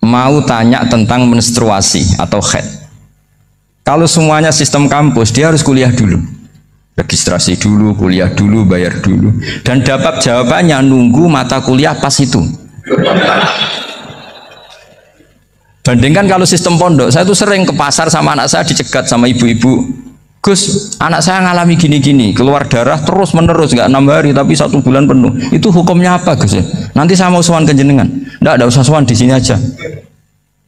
mau tanya tentang menstruasi atau haid. Kalau semuanya sistem kampus, dia harus kuliah dulu. Registrasi dulu, kuliah dulu, bayar dulu. Dan dapat jawabannya nunggu mata kuliah pas itu. Bandingkan kalau sistem pondok, saya tuh sering ke pasar sama anak saya dicegat sama ibu-ibu. Gus, anak saya ngalami gini-gini, keluar darah terus menerus, nggak 6 hari tapi 1 bulan penuh. Itu hukumnya apa, Gus? Nanti saya mau sowan ke jenengan. Nggak ada usah sowan, di sini aja.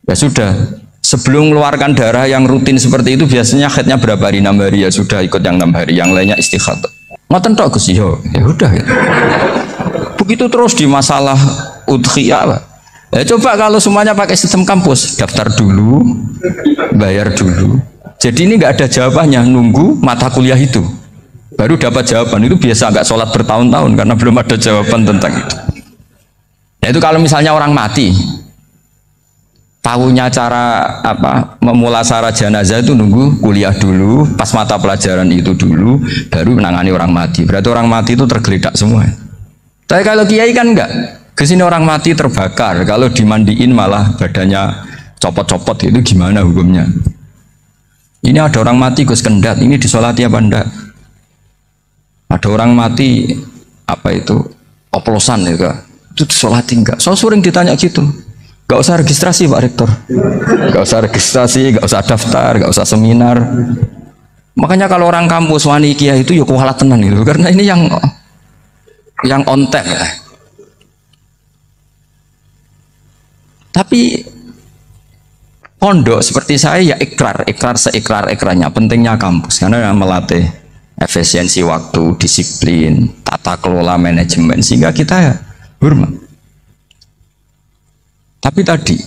Ya sudah, sebelum mengeluarkan darah yang rutin seperti itu biasanya haidnya berapa hari? 6 hari, ya sudah ikut yang 6 hari, yang lainnya istighatsah. Ngoten tok, Gus. Ya udah. Ya. Begitu terus di masalah udhiyah. Ya coba kalau semuanya pakai sistem kampus, daftar dulu, bayar dulu. Jadi ini nggak ada jawabannya, nunggu mata kuliah itu baru dapat jawaban. Itu biasa nggak sholat bertahun-tahun karena belum ada jawaban tentang itu. Nah itu kalau misalnya orang mati, tahunya cara apa memulasara jenazah itu nunggu kuliah dulu, pas mata pelajaran itu dulu, baru menangani orang mati. Berarti orang mati itu tergeledak semua. Tapi kalau kiai kan enggak. Kesini orang mati terbakar, kalau dimandiin malah badannya copot-copot, itu gimana hukumnya? Ini ada orang mati Gus Kendat, ini disolati apa enggak? Ada orang mati apa itu oplosan itu disolati enggak? So sering ditanya gitu. Gak usah registrasi Pak Rektor, gak usah registrasi, gak usah daftar, gak usah seminar. Makanya kalau orang kampus wani kiai itu ya kualat tenan itu, karena ini yang ontek. Tapi pondok seperti saya ya ikrar seikrar-ikrarnya. Pentingnya kampus karena melatih efisiensi waktu, disiplin, tata kelola manajemen, sehingga kita ya hormat. Tapi tadi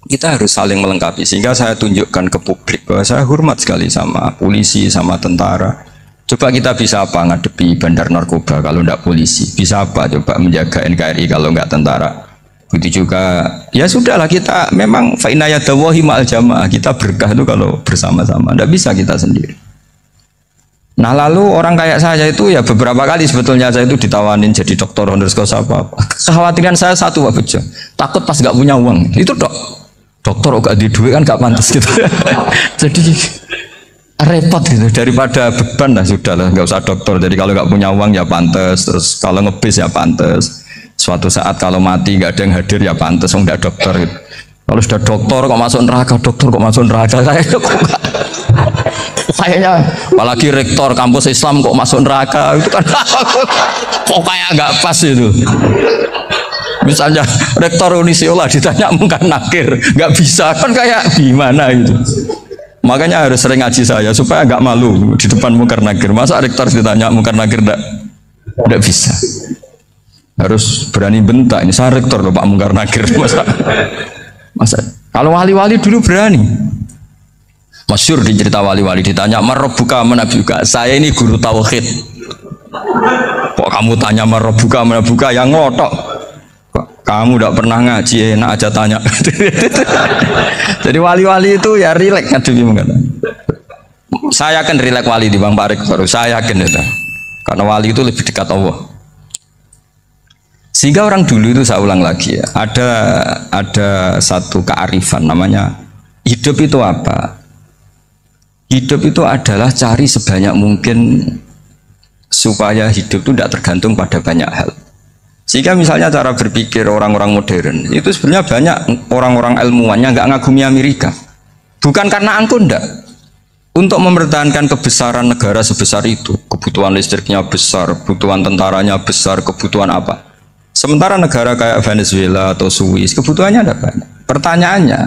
kita harus saling melengkapi, sehingga saya tunjukkan ke publik bahwa saya hormat sekali sama polisi, sama tentara. Coba kita bisa apa ngadepi bandar narkoba kalau enggak polisi? Bisa apa coba menjaga NKRI kalau enggak tentara? Begitu juga, ya sudahlah kita memang fa'inayadawahi ma'al jamaah, kita berkah itu kalau bersama-sama, tidak bisa kita sendiri. Nah lalu orang kayak saya itu ya beberapa kali sebetulnya saya itu ditawanin jadi dokter honoris causa apa. Kekhawatiran saya satu Pak Bejo, takut pas nggak punya uang, itu dokter gak di duit kan gak pantas gitu. Jadi repot gitu, daripada beban lah sudah lah, nggak usah dokter. Jadi kalau nggak punya uang ya pantas, terus kalau ngebis ya pantas. Suatu saat kalau mati nggak ada yang hadir ya pantas, nggak dokter gitu. Kalau sudah dokter kok masuk neraka, dokter kok masuk neraka, kayaknya apalagi rektor kampus Islam kok masuk neraka itu kan kok kayak nggak pas itu. Misalnya rektor Unisiola ditanya mungkin nakir, nggak bisa kan kayak gimana itu. Makanya harus sering ngaji saya supaya nggak malu di depan mungkar nakir. Masa rektor ditanya mungkar nakir nggak bisa. Harus berani bentak, ini saya rektor loh Pak Mungkar Nakir. Masa kalau wali-wali dulu berani. Masyhur di cerita wali-wali, ditanya marabbuka manabuka, saya ini guru tauhid. Kok kamu tanya marabbuka manabuka, yang ngotok. Kamu tidak pernah ngaji, enak aja tanya. Jadi wali-wali itu ya rileks ngadepi mungkin. Saya yakin rileks wali di Bang Pak Rektor, saya yakin itu. Karena wali itu lebih dekat Allah. Sehingga orang dulu itu, saya ulang lagi ya, ada satu kearifan namanya hidup itu apa? Hidup itu adalah cari sebanyak mungkin supaya hidup itu tidak tergantung pada banyak hal. Sehingga misalnya cara berpikir orang-orang modern itu sebenarnya banyak orang-orang ilmuwannya nggak ngagumi Amerika, bukan karena angkuh ndak, Untuk mempertahankan kebesaran negara sebesar itu, kebutuhan listriknya besar, kebutuhan tentaranya besar, kebutuhan apa? Sementara negara kayak Venezuela atau Swiss, kebutuhannya ada banyak. Pertanyaannya,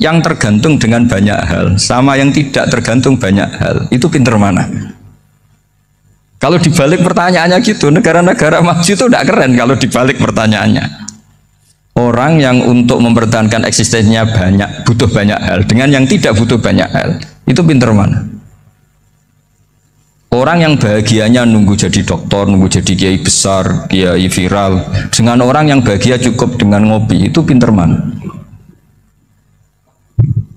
yang tergantung dengan banyak hal sama yang tidak tergantung banyak hal, itu pinter mana? Kalau dibalik pertanyaannya gitu, negara-negara maju itu tidak keren kalau dibalik pertanyaannya. Orang yang untuk mempertahankan eksistensinya banyak, butuh banyak hal, dengan yang tidak butuh banyak hal, itu pinter mana? Orang yang bahagianya nunggu jadi dokter, nunggu jadi kiai besar, kiai viral, dengan orang yang bahagia cukup dengan ngopi, itu pinter mana?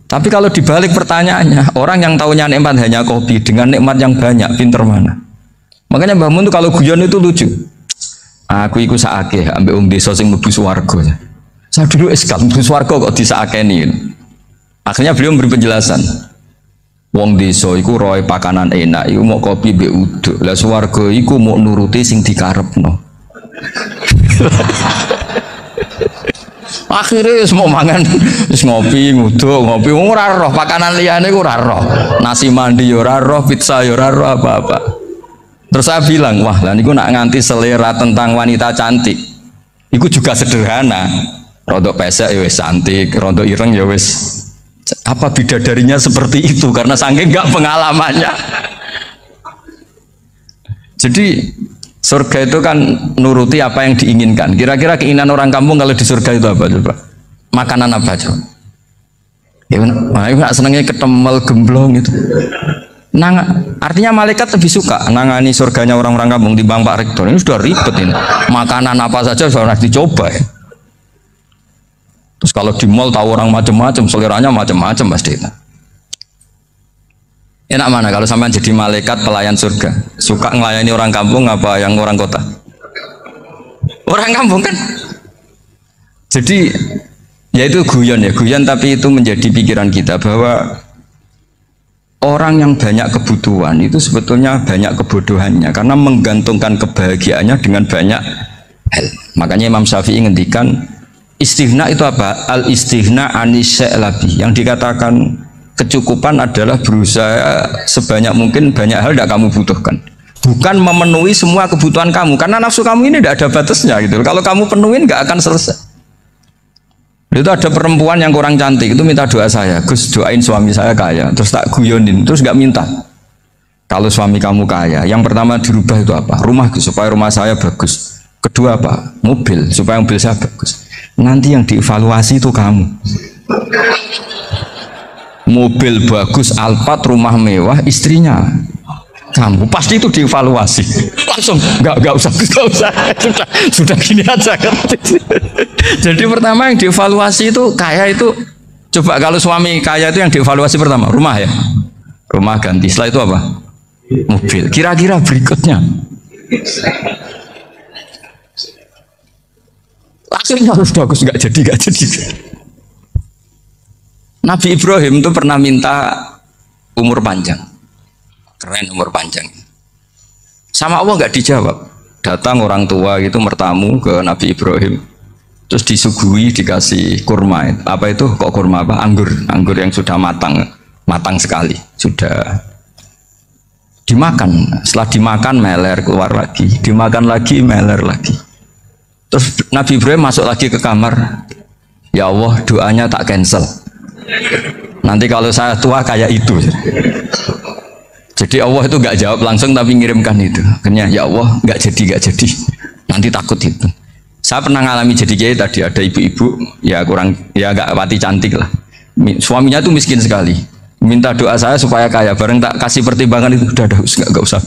Tapi kalau dibalik pertanyaannya, orang yang tahunya nikmat hanya kopi dengan nikmat yang banyak, pinter mana? Makanya Mbah Mun tuh kalau guyon itu lucu. Aku ikut saake ambek wong desa sing mlebu swarga. Saya dulu eskal mlebu swarga kok disakeni. Akhirnya beliau memberi penjelasan. Wong desa iku roe pakanan enak, iku mau kopi mbek uduk. Lah swarga iku mau nuruti sing dikarepno. Akhirnya semua mangan wis ngopi, nguduk, ngopi ora roh pakanan liyane ku ora roh. Nasi mandi yo ora roh, pizza yo ora roh apa-apa. Terus saya bilang, wah lah niku nak nganti selera tentang wanita cantik. Iku juga sederhana. Rodok pesek ya wis cantik, rodok ireng ya wis. Apa bidadarinya seperti itu karena saking enggak pengalamannya. Jadi surga itu kan nuruti apa yang diinginkan. Kira-kira keinginan orang kampung kalau di surga itu apa coba? Makanan apa coba? Ya nggak senengnya ketemel gemblong itu. Artinya malaikat lebih suka nangani surganya orang-orang kampung di Bang Pak Rektor. Ini sudah ribet ini. Makanan apa saja sudah dicoba ya. Terus kalau di mall tahu orang macam-macam, seleranya macam-macam pasti itu. Enak mana kalau sampai jadi malaikat pelayan surga? Suka ngelayani orang kampung apa yang orang kota? Orang kampung kan. Jadi ya itu guyon ya, guyon tapi itu menjadi pikiran kita bahwa orang yang banyak kebutuhan itu sebetulnya banyak kebodohannya karena menggantungkan kebahagiaannya dengan banyak hal. Makanya Imam Syafi'i ngendikan istighna itu apa? Al istighna anisya'i. Yang dikatakan kecukupan adalah berusaha sebanyak mungkin banyak hal tidak kamu butuhkan. Bukan memenuhi semua kebutuhan kamu karena nafsu kamu ini tidak ada batasnya gitu. Kalau kamu penuhin nggak akan selesai. Itu ada perempuan yang kurang cantik itu minta doa saya, Gus doain suami saya kaya, terus tak guyonin, terus nggak minta. Kalau suami kamu kaya, yang pertama dirubah itu apa? Rumah supaya rumah saya bagus. Kedua apa? Mobil supaya mobil saya bagus. Nanti yang dievaluasi itu kamu. Mobil bagus, Alphard, rumah mewah, istrinya kamu pasti itu dievaluasi langsung nggak usah sudah gini aja kan. Jadi pertama yang dievaluasi itu kaya itu coba kalau suami kaya itu yang dievaluasi pertama rumah ya, rumah ganti, setelah itu apa? Mobil. Kira-kira berikutnya akhirnya harus bagus, nggak jadi. Nabi Ibrahim itu pernah minta umur panjang. Keren umur panjang. Sama Allah nggak dijawab. Datang orang tua gitu mertamu ke Nabi Ibrahim. Terus disuguhi dikasih kurma. Apa itu? Kok kurma apa? Anggur. Anggur yang sudah matang sekali. Sudah dimakan. Setelah dimakan meler keluar lagi. Dimakan lagi meler lagi. Terus Nabi Ibrahim masuk lagi ke kamar. Ya Allah doanya tak cancel. Nanti kalau saya tua kayak itu. Jadi Allah itu nggak jawab langsung tapi ngirimkan itu. Akhirnya ya Allah nggak jadi. Nanti takut itu. Saya pernah ngalami jadi kiai tadi ada ibu-ibu ya kurang ya nggak pati cantik lah. Suaminya tuh miskin sekali. Minta doa saya supaya kaya. Bareng tak kasih pertimbangan itu udah nggak usah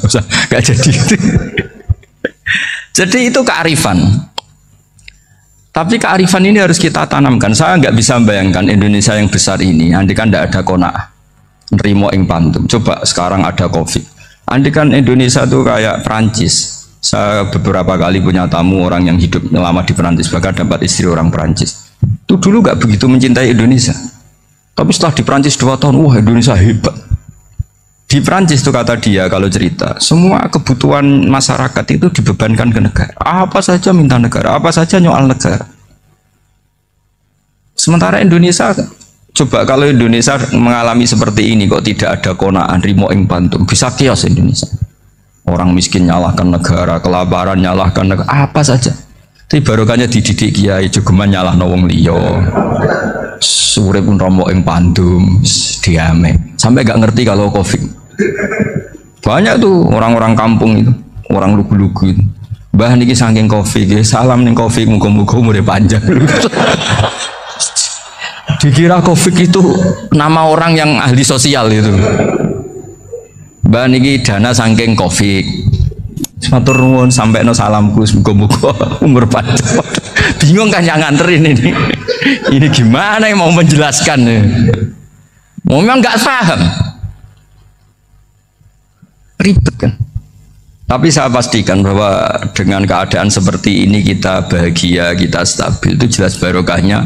nggak jadi. Jadi itu kearifan. Tapi kearifan ini harus kita tanamkan. Saya nggak bisa membayangkan Indonesia yang besar ini. Andai kan tidak ada qanaah. Nerimo ing pantum. Coba sekarang ada COVID. Andai kan Indonesia tuh kayak Perancis. Saya beberapa kali punya tamu orang yang hidup lama di Perancis, bahkan dapat istri orang Perancis. Itu dulu nggak begitu mencintai Indonesia. Tapi setelah di Perancis 2 tahun, wah Indonesia hebat. Di Perancis itu kata dia kalau cerita, semua kebutuhan masyarakat itu dibebankan ke negara. Apa saja minta negara, apa saja nyoal negara. Sementara Indonesia Coba kalau Indonesia mengalami seperti ini kok tidak ada konaan rimo ing pantum, bisa kios Indonesia. Orang miskin nyalahkan negara, kelaparan nyalahkan negara, apa saja. Tapi barokahnya dididik kiai jogeman nyalahno wong liya. Sore pun romo ing pandum, diame. Sampai gak ngerti kalau Covid. Banyak tuh orang-orang kampung itu, orang lugu-lugu itu. Mbah niki saking Covid, salam ning Covid muga-muga umure panjang. Dikira Covid itu nama orang yang ahli sosial itu. Mbak niki dana saking Covid. Matur nuwun sampekno salamku muga-muga umur panjang. Bingung kan yang nganterin ini. Ini gimana yang mau menjelaskan? Memang nggak paham. Ribet kan? Tapi saya pastikan bahwa dengan keadaan seperti ini kita bahagia, kita stabil, itu jelas barokahnya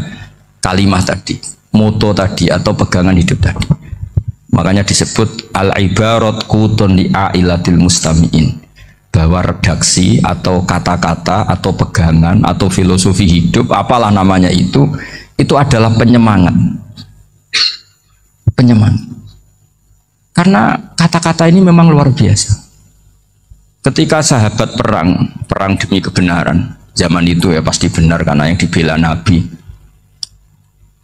kalimat tadi, moto tadi atau pegangan hidup tadi. Makanya disebut al-ibarat qutun li ailatil mustami'in, bahwa redaksi atau kata-kata atau pegangan atau filosofi hidup apalah namanya itu adalah penyemangat. Penyemangat. Karena kata-kata ini memang luar biasa. Ketika sahabat perang demi kebenaran, zaman itu ya pasti benar karena yang dibela Nabi.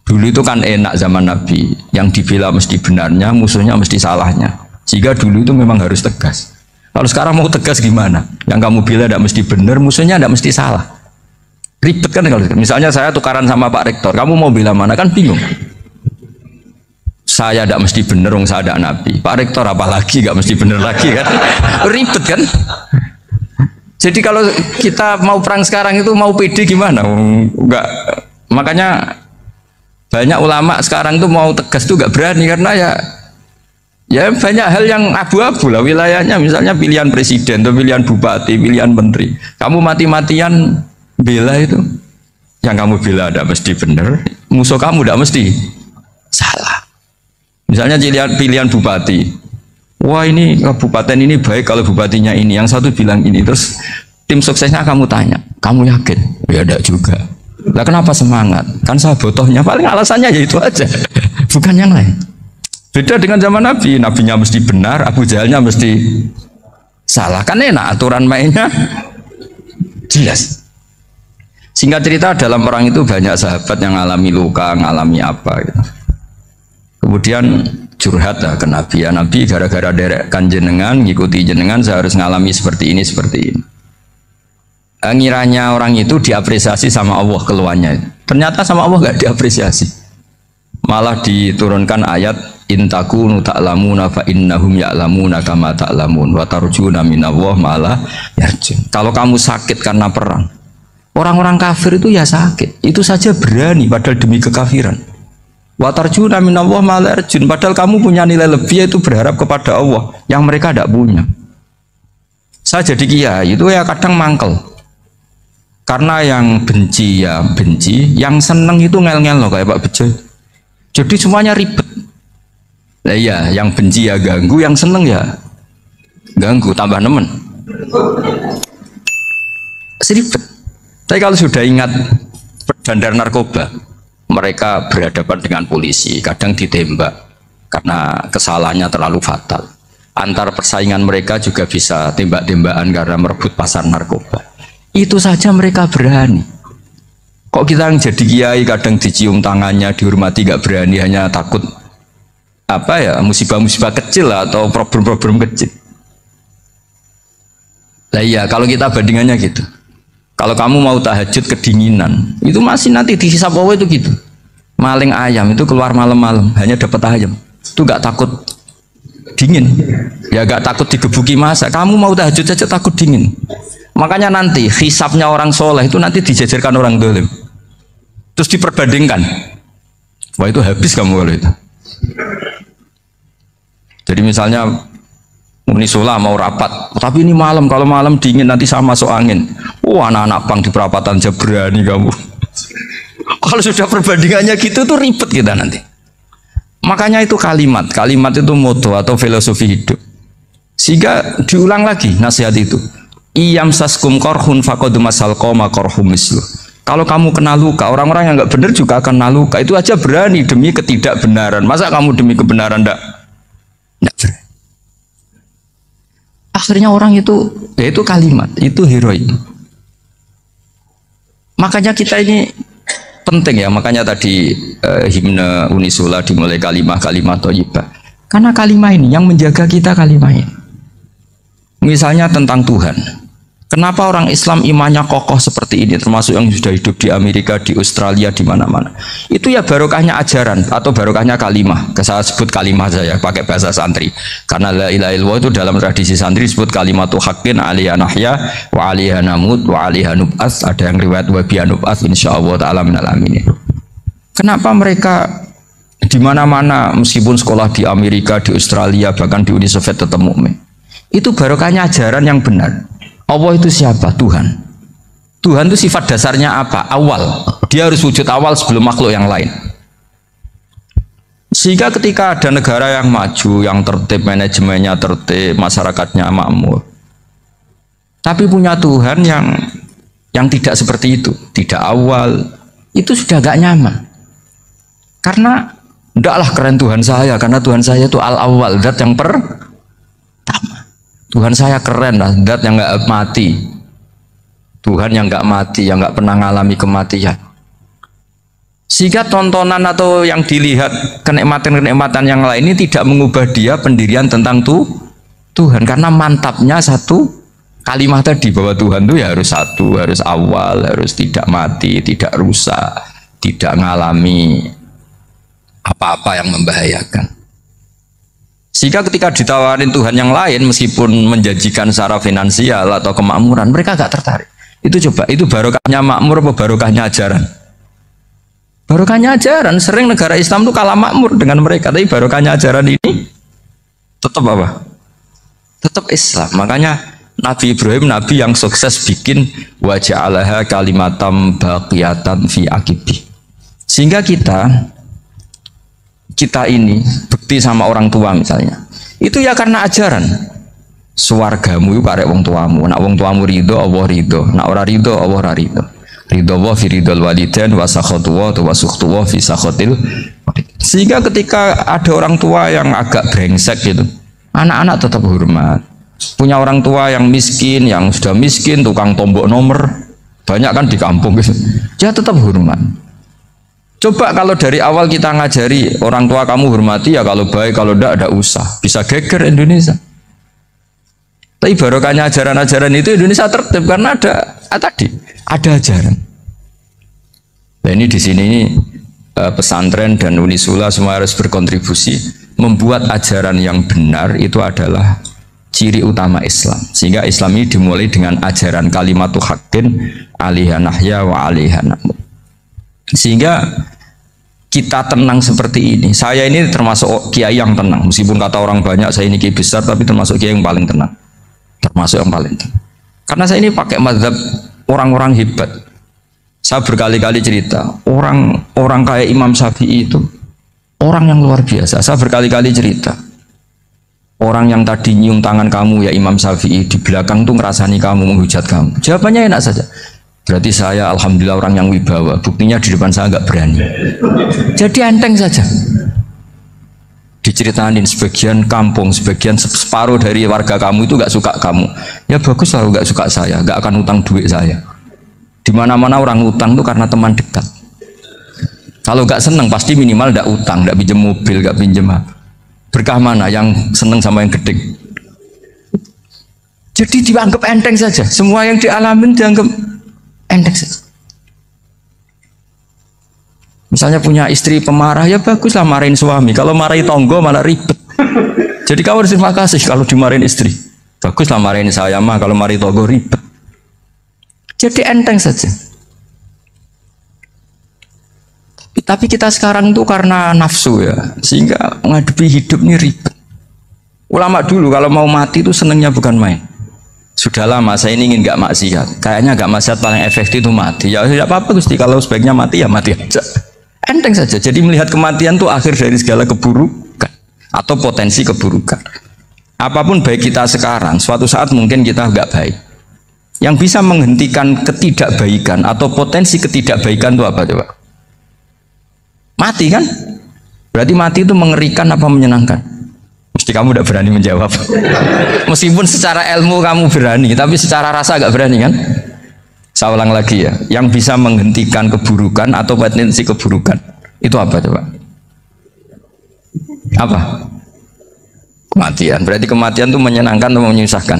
Dulu itu kan enak zaman Nabi, yang dibela mesti benarnya, musuhnya mesti salahnya. Jika dulu itu memang harus tegas. Kalau sekarang mau tegas gimana? Yang kamu bela tidak mesti benar, musuhnya tidak mesti salah. Ribet kan kalau misalnya saya tukaran sama Pak Rektor, kamu mau bela mana kan bingung. Saya tidak mesti benar, saya tidak Nabi. Pak Rektor apalagi nggak mesti benar lagi kan? Ribet kan? Jadi kalau kita mau perang sekarang itu mau pede gimana? Enggak. Makanya banyak ulama sekarang tuh mau tegas tuh nggak berani karena ya banyak hal yang abu-abu lah wilayahnya, misalnya pilihan presiden atau pilihan bupati, pilihan menteri. Kamu mati-matian bela itu, yang kamu bela tidak mesti benar, musuh kamu tidak mesti salah. Misalnya pilihan bupati, wah ini kabupaten ini baik kalau bupatinya ini, yang satu bilang ini, terus tim suksesnya kamu tanya, kamu yakin? Ya tidak juga. Lah kenapa semangat? Kan saya botohnya, paling alasannya ya itu aja, bukan yang lain. Beda dengan zaman Nabi, Nabinya mesti benar, Abu Jahalnya mesti salah. Kan enak, aturan mainnya jelas. Singkat cerita, dalam perang itu banyak sahabat yang alami luka, ngalami apa gitu. Kemudian curhat lah ke Nabi, ya Nabi gara-gara derekkan jenengan, ngikuti jenengan, saya harus ngalami seperti ini, seperti ini. Ngiranya orang itu diapresiasi sama Allah keluarnya. Ternyata sama Allah nggak diapresiasi. Malah diturunkan ayat intakunu ta'lamuna fa innahum ya'lamuna kama ta'lamun wa tarjuna minallah malah yarjun. Kalau kamu sakit karena perang, orang-orang kafir itu ya sakit, itu saja berani padahal demi kekafiran. Wa tarjuna minallah malah yarjun, padahal kamu punya nilai lebih, yaitu berharap kepada Allah yang mereka tidak punya. Saya jadi kiai itu ya kadang mangkel. Karena yang benci ya benci, yang seneng itu ngel-ngel loh kayak Pak Bejo. Jadi semuanya ribet. Nah iya, yang benci ya ganggu, yang seneng ya ganggu, tambah nemen. Seribet. Tapi kalau sudah ingat bandar narkoba, mereka berhadapan dengan polisi, kadang ditembak karena kesalahannya terlalu fatal. Antar persaingan mereka juga bisa tembak-tembakan karena merebut pasar narkoba. Itu saja mereka berani. Kok kita yang jadi kiai kadang dicium tangannya, dihormati gak berani, hanya takut apa ya, musibah-musibah kecil atau problem-problem kecil. Lah iya, kalau kita bandingannya gitu. Kalau kamu mau tahajud kedinginan, itu masih nanti dihisab Allah itu gitu. Maling ayam itu keluar malam-malam, hanya dapat ayam. Itu gak takut dingin. Ya gak takut digebuki masa. Kamu mau tahajud saja takut dingin. Makanya nanti hisabnya orang soleh itu nanti dijajarkan orang dolim. Terus diperbandingkan. Wah itu habis kamu kalau itu. Jadi misalnya Munisula mau rapat, tapi ini malam, kalau malam dingin nanti sama masuk angin. Wah anak-anak pang di perapatan aja berani kamu. Kalau sudah perbandingannya gitu tuh ribet kita nanti. Makanya itu kalimat itu moto atau filosofi hidup. Sehingga diulang lagi nasihat itu. Iyam saskum korhun fakodu masal koma korhum mislu. Kalau kamu kena luka, orang-orang yang nggak benar juga akan kena luka. Itu aja berani demi ketidakbenaran. Masa kamu demi kebenaran enggak berani? Akhirnya orang itu, ya itu kalimat, itu heroik. Makanya kita ini penting ya, makanya tadi himne Unisula dimulai kalimat thayyibah. Karena kalimat ini yang menjaga kita kalimat ini. Misalnya tentang Tuhan. Kenapa orang Islam imannya kokoh seperti ini, termasuk yang sudah hidup di Amerika, di Australia, di mana-mana. Itu ya barokahnya ajaran atau barokahnya kalimah. Saya sebut kalimah saja pakai bahasa santri. Karena la ilaha illallah itu dalam tradisi santri disebut kalimatu haqqin alaiha nahya wa alaiha namut wa alaiha nub'ats. Ada yang riwayat wa biha nub'ats insyaallah taala minal aminin. Kenapa mereka di mana-mana meskipun sekolah di Amerika, di Australia, bahkan di Uni Soviet tetap mukmin? Itu barokahnya ajaran yang benar. Allah itu siapa? Tuhan. Tuhan itu sifat dasarnya apa? Awal. Dia harus wujud awal sebelum makhluk yang lain. Sehingga ketika ada negara yang maju, yang tertib, manajemennya tertib, masyarakatnya makmur, tapi punya Tuhan yang tidak seperti itu, tidak awal, itu sudah gak nyaman. Karena ndaklah keren Tuhan saya, karena Tuhan saya itu al-awwal, zat yang pertama. Tuhan saya keren lah, zat yang nggak mati, Tuhan yang nggak mati, yang nggak pernah mengalami kematian. Sehingga tontonan atau yang dilihat kenikmatan-kenikmatan yang lain ini tidak mengubah dia pendirian tentang Tuhan, karena mantapnya satu kalimat tadi bahwa Tuhan itu ya harus satu, harus awal, harus tidak mati, tidak rusak, tidak mengalami apa-apa yang membahayakan. Sehingga ketika ditawarin Tuhan yang lain meskipun menjanjikan secara finansial atau kemakmuran, mereka gak tertarik. Itu coba, itu barokahnya makmur apa barokahnya ajaran? Barokahnya ajaran. Sering negara Islam itu kalah makmur dengan mereka, tapi barokahnya ajaran ini tetap apa? Tetap Islam. Makanya Nabi Ibrahim, Nabi yang sukses bikin wa ja'alaha kalimatam baqiyatan fi aqibi. Sehingga kita ini bekti sama orang tua misalnya, itu ya karena ajaran. Suwargamu itu karek wong tuamu, nak wong tuamu ridho Allah ridho, nak ora ridho Allah ora ridho. Ridho Allah fi ridhol walidain wa sakhatu wa sukhtu wa fi sakhatil. Sehingga ketika ada orang tua yang agak brengsek gitu, anak-anak tetap hormat. Punya orang tua yang miskin, yang sudah miskin, tukang tombok nomor, banyak kan di kampung gitu, ya tetap hormat. Coba kalau dari awal kita ngajari orang tua kamu hormati ya, kalau baik, kalau tidak usah, bisa geger Indonesia. Tapi barokahnya ajaran-ajaran itu Indonesia tertib karena ada ajaran. Nah ini di sini pesantren dan Unisula semua harus berkontribusi membuat ajaran yang benar itu adalah ciri utama Islam. Sehingga Islam ini dimulai dengan ajaran kalimatu haqqin alaiha nahya wa alaiha namut. Sehingga kita tenang seperti ini. Saya ini termasuk kiai yang tenang, meskipun kata orang banyak saya ini kiai besar, tapi termasuk kiai yang paling tenang, termasuk yang paling tenang. Karena saya ini pakai mazhab orang-orang hebat. Saya berkali-kali cerita, orang kayak Imam Syafi'i itu orang yang luar biasa. Saya berkali-kali cerita, orang yang tadi nyium tangan kamu ya Imam Syafi'i, di belakang tuh ngerasani kamu, menghujat kamu. Jawabannya enak saja. Berarti saya alhamdulillah orang yang wibawa. Buktinya di depan saya nggak berani. Jadi enteng saja. Diceritain sebagian kampung, sebagian separuh dari warga kamu itu nggak suka kamu. Ya bagus lah nggak suka saya, nggak akan utang duit saya. Di mana-mana orang utang itu karena teman dekat. Kalau nggak seneng pasti minimal nggak utang, nggak pinjam mobil, nggak pinjam. Berkah mana yang seneng sama yang gede? Jadi dianggap enteng saja. Semua yang dialamin dianggap enteng saja. Misalnya punya istri pemarah, ya baguslah marahin suami. Kalau marahin tonggo malah ribet. Jadi kamu harus terima kasih kalau dimarahin istri. Baguslah marahin saya mah, kalau marahin tonggo ribet. Jadi enteng saja. Tapi kita sekarang itu karena nafsu ya, sehingga menghadapi hidup ini ribet. Ulama dulu kalau mau mati itu senengnya bukan main. Sudah lama saya ini ingin nggak maksiat, kayaknya nggak maksiat paling efektif itu mati. Ya tidak apa-apa Gusti, kalau sebaiknya mati ya mati aja. Enteng saja. Jadi melihat kematian itu akhir dari segala keburukan atau potensi keburukan. Apapun baik kita sekarang, suatu saat mungkin kita nggak baik. Yang bisa menghentikan ketidakbaikan atau potensi ketidakbaikan itu apa coba? Mati kan? Berarti mati itu mengerikan apa menyenangkan? Mesti kamu tidak berani menjawab. Meskipun secara ilmu kamu berani, tapi secara rasa agak berani kan? Saya ulang lagi ya, yang bisa menghentikan keburukan atau potensi keburukan itu apa coba? Apa? Kematian. Berarti kematian itu menyenangkan atau menyusahkan?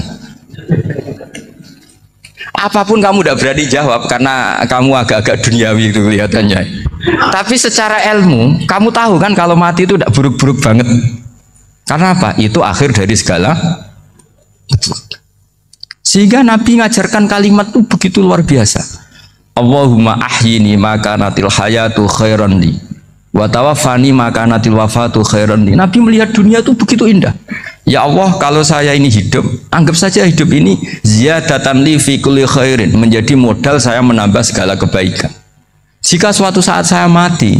Apapun kamu tidak berani jawab karena kamu agak-agak duniawi itu kelihatannya. Tapi secara ilmu, kamu tahu kan kalau mati itu tidak buruk-buruk banget. Karena apa? Itu akhir dari segala. Sehingga Nabi ngajarkan kalimat itu begitu luar biasa. Allahumma ahyini maka natil hayatu khairan li wa tawaffani maka natil wafatu khairan li. Nabi melihat dunia itu begitu indah. Ya Allah, kalau saya ini hidup, anggap saja hidup ini ziyadatan li fi kulli khairin, menjadi modal saya menambah segala kebaikan. Jika suatu saat saya mati,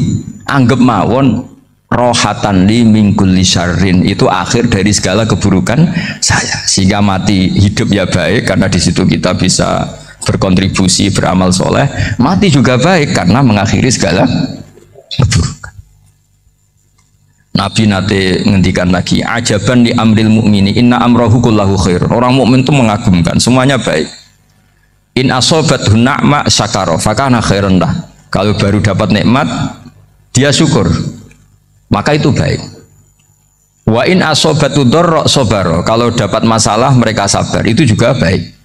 anggap mawon rohatan li min kulli syarrin, itu akhir dari segala keburukan saya. Sehingga mati hidup ya baik karena di situ kita bisa berkontribusi beramal soleh. Mati juga baik karena mengakhiri segala keburukan. Nabi nate ngendikan lagi, ajaban li amril mu'mini inna amrahu kullahu khair. Orang mukmin itu mengagumkan, semuanya baik. In asobathu na'ma syakara fakana khairan lah. Kalau baru dapat nikmat dia syukur, maka itu baik. Wa in asobatu dharra sabara. Kalau dapat masalah mereka sabar, itu juga baik.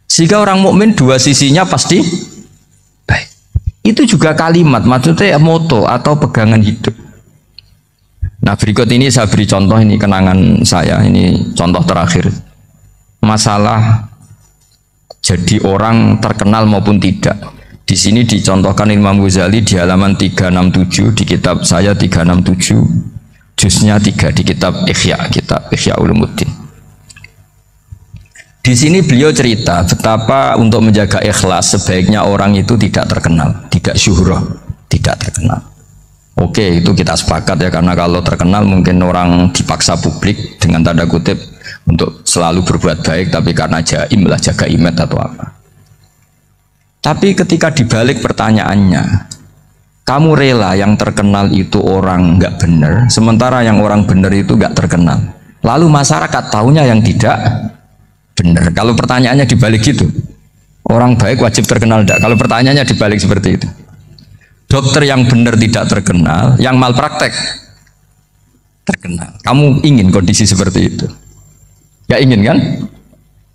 Sehingga orang mukmin dua sisinya pasti baik. Itu juga kalimat, maksudnya moto atau pegangan hidup. Nah, berikut ini saya beri contoh, ini kenangan saya, ini contoh terakhir. Masalah jadi orang terkenal maupun tidak. Di sini dicontohkan Imam Ghazali di halaman 367 di kitab saya 367, juznya 3 di kitab Ihya Ulumuddin. Di sini beliau cerita betapa untuk menjaga ikhlas sebaiknya orang itu tidak terkenal, tidak syuhrah, tidak terkenal. Oke, itu kita sepakat ya, karena kalau terkenal mungkin orang dipaksa publik dengan tanda kutip untuk selalu berbuat baik, tapi karena jaim lah, jaga image atau apa. Tapi ketika dibalik pertanyaannya, kamu rela yang terkenal itu orang nggak benar, sementara yang orang benar itu nggak terkenal. Lalu masyarakat taunya yang tidak benar. Kalau pertanyaannya dibalik gitu, orang baik wajib terkenal enggak? Kalau pertanyaannya dibalik seperti itu. Dokter yang benar tidak terkenal, yang malpraktek terkenal. Kamu ingin kondisi seperti itu? Gak ingin kan?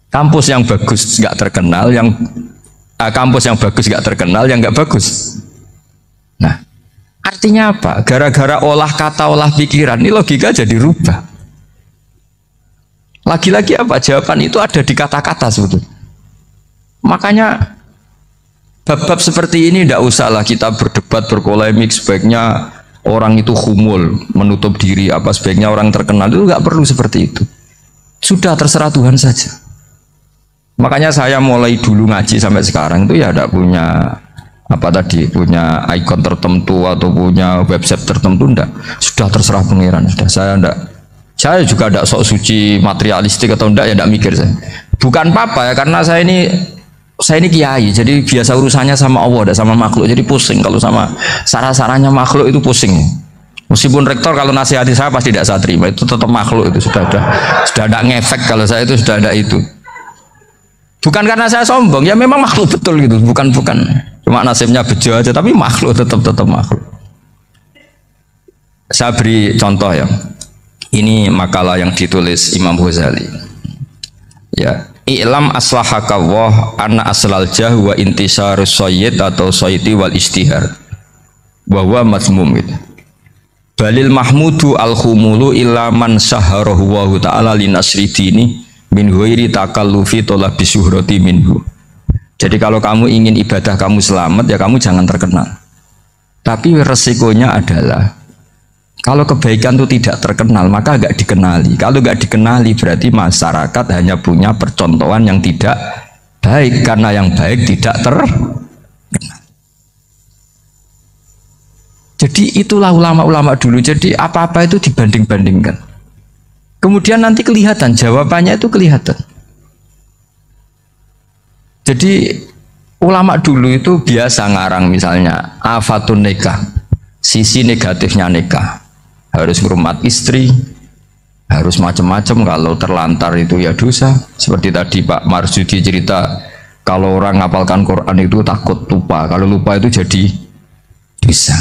Kampus yang bagus gak terkenal, kampus yang bagus gak terkenal, yang gak bagus. Nah, artinya apa? Gara-gara olah kata, olah pikiran, ini logika jadi rubah. Lagi-lagi apa? Jawaban itu ada di kata-kata sebetulnya. Makanya bab-bab seperti ini tidak usahlah kita berdebat, berpolemik. Sebaiknya orang itu humul, menutup diri, apa sebaiknya orang terkenal, itu nggak perlu seperti itu. Sudah terserah Tuhan saja. Makanya saya mulai dulu ngaji sampai sekarang itu ya tidak punya punya ikon tertentu atau punya website tertentu, enggak. Sudah terserah Pangeran. Sudah, saya juga tidak sok suci materialistik atau enggak, ya tidak mikir saya. Bukan apa-apa ya, karena saya ini kiai, jadi biasa urusannya sama Allah, tidak sama makhluk. Jadi pusing kalau sama sarah-sarahnya makhluk itu pusing. Meskipun rektor kalau nasihati saya pasti tidak saya terima, itu tetap makhluk, itu sudah ada ngefek kalau saya itu sudah ada itu. Bukan karena saya sombong, ya memang makhluk betul gitu, bukan cuma nasibnya bejo aja, tapi makhluk tetap makhluk. Saya beri contoh ya. Ini makalah yang ditulis Imam Ghazali. Ya. I'lam aslahakallah anna aslal jah wa intisarus sayyid atau sayyidi wal istihar wa huwa mazmum gitu. Balil mahmudu al khumulu illa man saharahu wa ta'ala li nasri dini min ghairi takallufi talabi syuhrati minhu. Jadi kalau kamu ingin ibadah kamu selamat, ya kamu jangan terkenal. Tapi resikonya adalah kalau kebaikan itu tidak terkenal, maka agak dikenali. Kalau nggak dikenali, berarti masyarakat hanya punya percontohan yang tidak baik, karena yang baik tidak terkenal. Jadi itulah ulama-ulama dulu. Jadi apa-apa itu dibanding-bandingkan. Kemudian nanti kelihatan, jawabannya itu kelihatan. Jadi ulama dulu itu biasa ngarang misalnya afatun nikah, sisi negatifnya nikah, harus ngurmat istri, harus macam-macam, kalau terlantar itu ya dosa. Seperti tadi Pak Marsudi cerita, kalau orang ngapalkan Quran itu takut lupa, kalau lupa itu jadi dosa.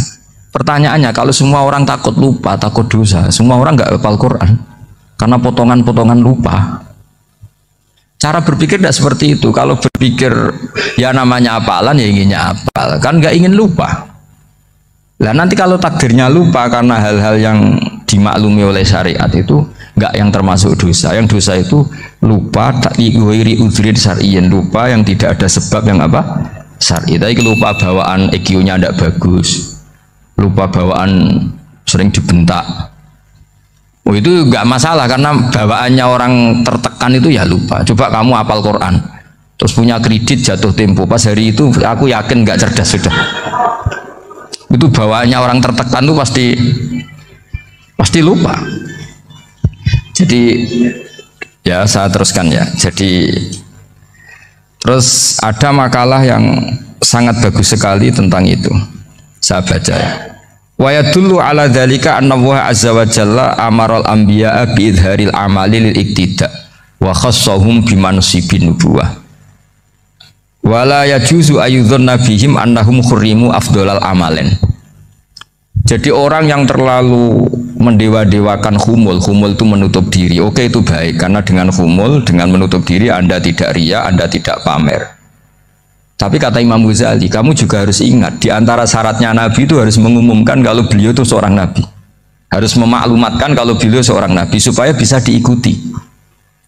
Pertanyaannya, kalau semua orang takut lupa, takut dosa, semua orang nggak hafal Quran karena potongan-potongan lupa. Cara berpikir tidak seperti itu. Kalau berpikir ya namanya hafalan ya inginnya hafal, kan nggak ingin lupa. Lah nanti kalau takdirnya lupa karena hal-hal yang dimaklumi oleh syariat itu nggak yang termasuk dosa. Yang dosa itu lupa tak diwiri udhrin syar'iyyin, lupa yang tidak ada sebab yang apa? Syar'i. Tapi lupa bawaan EQ-nya tidak bagus, lupa bawaan sering dibentak. Oh itu nggak masalah karena bawaannya orang tertekan itu ya lupa. Coba kamu hafal Quran terus punya kredit jatuh tempo, pas hari itu aku yakin nggak cerdas sudah. Itu bawaannya orang tertekan itu pasti lupa. Jadi ya saya teruskan ya. Jadi terus ada makalah yang sangat bagus sekali tentang itu. Saya baca ya. Wa yadullu ala dzalika anna Allah azza wa jalla amaral anbiya'a bi idharil amali lil iktida wa khassahum bi mansibin nubuwah. Wala yajuzu ayyudhanna bihim annahum khurrimu afdhalal amalen. Jadi orang yang terlalu mendewa-dewakan khumul itu menutup diri. Oke, itu baik karena dengan khumul, dengan menutup diri Anda tidak ria, Anda tidak pamer. Tapi kata Imam Ghazali, kamu juga harus ingat di antara syaratnya Nabi itu harus mengumumkan kalau beliau itu seorang Nabi. Harus memaklumatkan kalau beliau seorang Nabi supaya bisa diikuti.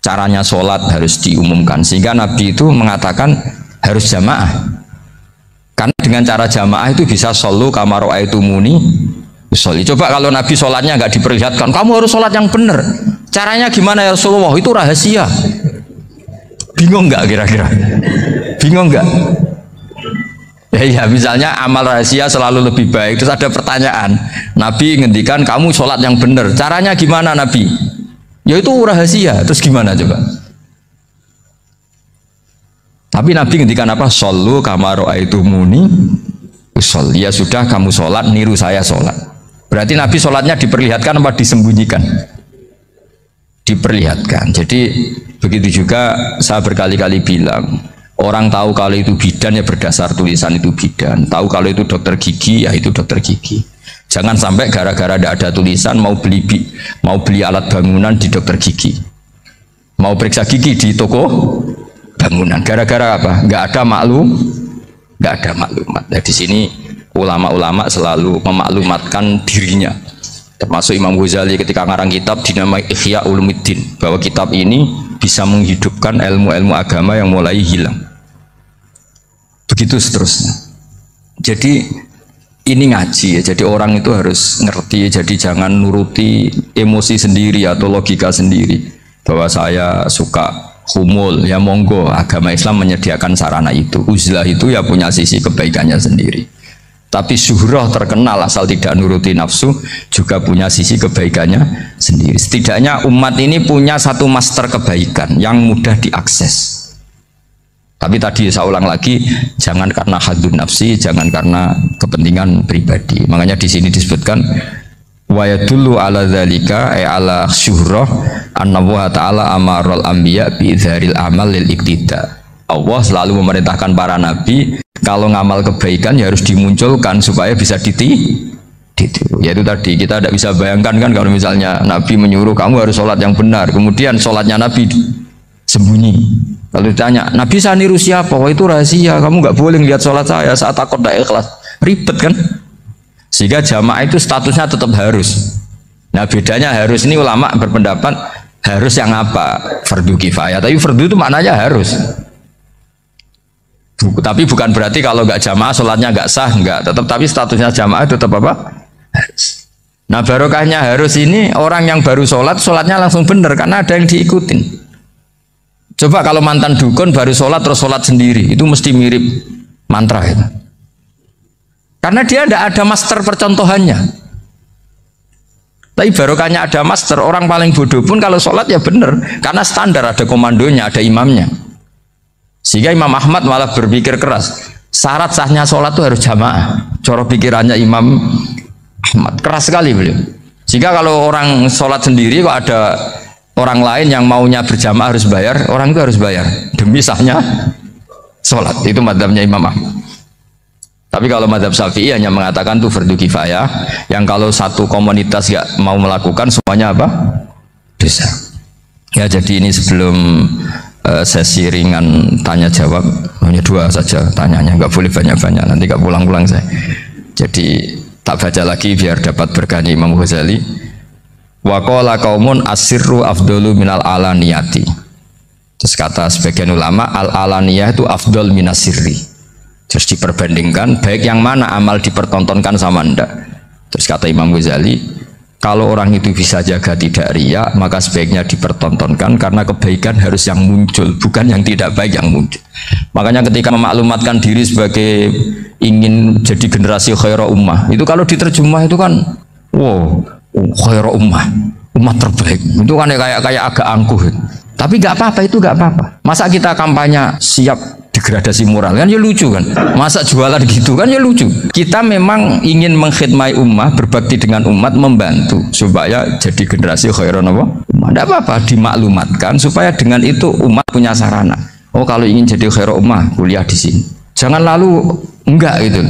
Caranya sholat harus diumumkan sehingga Nabi itu mengatakan harus jamaah. Karena dengan cara jamaah itu bisa shollu kama ra'aitumuni usolli. Coba kalau Nabi sholatnya nggak diperlihatkan, kamu harus sholat yang benar. Caranya gimana ya Rasulullah? Itu rahasia. Bingung nggak kira-kira? Bingung nggak? Ya misalnya amal rahasia selalu lebih baik. Terus ada pertanyaan, Nabi ngendikan kamu sholat yang benar. Caranya gimana Nabi? Ya itu rahasia. Terus gimana coba? Tapi Nabi ngendikan apa? Shollu kama ra'aitumuni usolli. Ya sudah kamu sholat, niru saya sholat. Berarti Nabi sholatnya diperlihatkan apa disembunyikan? Diperlihatkan. Jadi begitu juga saya berkali-kali bilang, orang tahu kalau itu bidan ya berdasar tulisan itu bidan. Tahu kalau itu dokter gigi ya itu dokter gigi. Jangan sampai gara-gara tidak ada tulisan mau beli alat bangunan di dokter gigi, mau periksa gigi di toko bangunan. Gara-gara apa? Nggak ada maklumat. Nah, di sini ulama-ulama selalu memaklumatkan dirinya. Termasuk Imam Ghazali ketika ngarang kitab dinamai Ihya Ulumuddin, bahwa kitab ini bisa menghidupkan ilmu-ilmu agama yang mulai hilang. Begitu seterusnya. Jadi ini ngaji ya. Jadi orang itu harus ngerti. Jadi jangan nuruti emosi sendiri atau logika sendiri. Bahwa saya suka humul, ya monggo, agama Islam menyediakan sarana itu. Uzlah itu ya punya sisi kebaikannya sendiri. Tapi syuhrah terkenal asal tidak nuruti nafsu juga punya sisi kebaikannya sendiri. Setidaknya umat ini punya satu master kebaikan yang mudah diakses. Tapi tadi saya ulang lagi, jangan karena hadun nafsi, jangan karena kepentingan pribadi. Makanya di sini disebutkan wa yadullu ala dzalika ay ala syuhrah anna wa ta'ala amaral anbiya bi dzaril amal lil iktida. Allah selalu memerintahkan para nabi kalau ngamal kebaikan ya harus dimunculkan supaya bisa ditiru. Yaitu tadi kita tidak bisa bayangkan kan kalau misalnya Nabi menyuruh kamu harus sholat yang benar, kemudian sholatnya Nabi sembunyi. Kalau ditanya Nabi saya niru siapa? Wah itu rahasia, kamu nggak boleh lihat sholat saya, saat takut tidak ikhlas. Ribet kan? Sehingga jamaah itu statusnya tetap harus. Nah bedanya harus ini ulama berpendapat harus yang apa? Fardu kifayah. Tapi fardu itu maknanya harus. Tapi bukan berarti kalau nggak jamaah sholatnya nggak sah, nggak. Tapi statusnya jamaah tetap apa? Harus. Nah barokahnya harus ini orang yang baru sholat, sholatnya langsung benar karena ada yang diikutin. Coba kalau mantan dukun baru sholat terus sholat sendiri, itu mesti mirip mantra itu. Karena dia tidak ada master percontohannya. Tapi barokahnya ada master, orang paling bodoh pun kalau sholat ya benar, karena standar ada komandonya, ada imamnya. Sehingga Imam Ahmad malah berpikir keras. Syarat sahnya sholat itu harus jamaah. Cara pikirannya Imam Ahmad keras sekali beliau. Jika kalau orang sholat sendiri kok ada orang lain yang maunya berjamaah harus bayar, orang itu harus bayar demi sahnya sholat. Itu madzhabnya Imam Ahmad. Tapi kalau madzhab Syafi'i hanya mengatakan itu fardu kifayah, yang kalau satu komunitas nggak mau melakukan semuanya apa? Dosa. Ya jadi ini sebelum sesi ringan tanya jawab, hanya 2 saja tanyanya, nggak boleh banyak-banyak, nanti nggak pulang-pulang saya. Jadi tak baca lagi biar dapat berkah Imam Ghazali. Wa qala qaumun asirru afdalu minal alaniyati. Terus kata sebagian ulama al alaniyah itu afdal minas sirri. Terus diperbandingkan baik yang mana amal dipertontonkan sama ndak. Terus kata Imam Ghazali, kalau orang itu bisa jaga tidak riya, maka sebaiknya dipertontonkan karena kebaikan harus yang muncul, bukan yang tidak baik yang muncul. Makanya ketika memaklumatkan diri sebagai ingin jadi generasi khaira ummah, itu kalau diterjemah itu kan, wow, khaira ummah, umat terbaik. Itu kan kayak agak angkuh. Tapi nggak apa-apa, itu nggak apa-apa. Masa kita kampanye siap degradasi moral kan ya lucu kan, masa jualan gitu kan ya lucu. Kita memang ingin mengkhidmati ummah, berbakti dengan umat, membantu supaya jadi generasi khairan apa? Ummah. Tidak apa-apa dimaklumatkan supaya dengan itu umat punya sarana. Oh kalau ingin jadi khairan ummah kuliah di sini. Jangan lalu enggak gitu.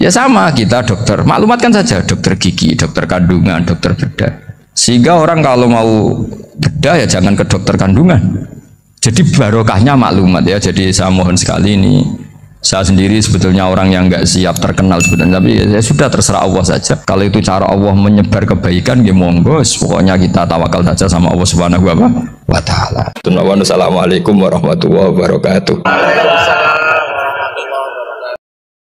Ya sama kita dokter, maklumatkan saja dokter gigi, dokter kandungan, dokter bedah. Sehingga orang kalau mau bedah ya jangan ke dokter kandungan. Jadi barokahnya maklumat ya. Jadi saya mohon sekali ini, saya sendiri sebetulnya orang yang nggak siap terkenal sebetulnya, tapi ya sudah terserah Allah saja. Kalau itu cara Allah menyebar kebaikan, ya monggo. Pokoknya kita tawakal saja sama Allah Subhanahu wa Ta'ala. Assalamualaikum warahmatullahi wabarakatuh.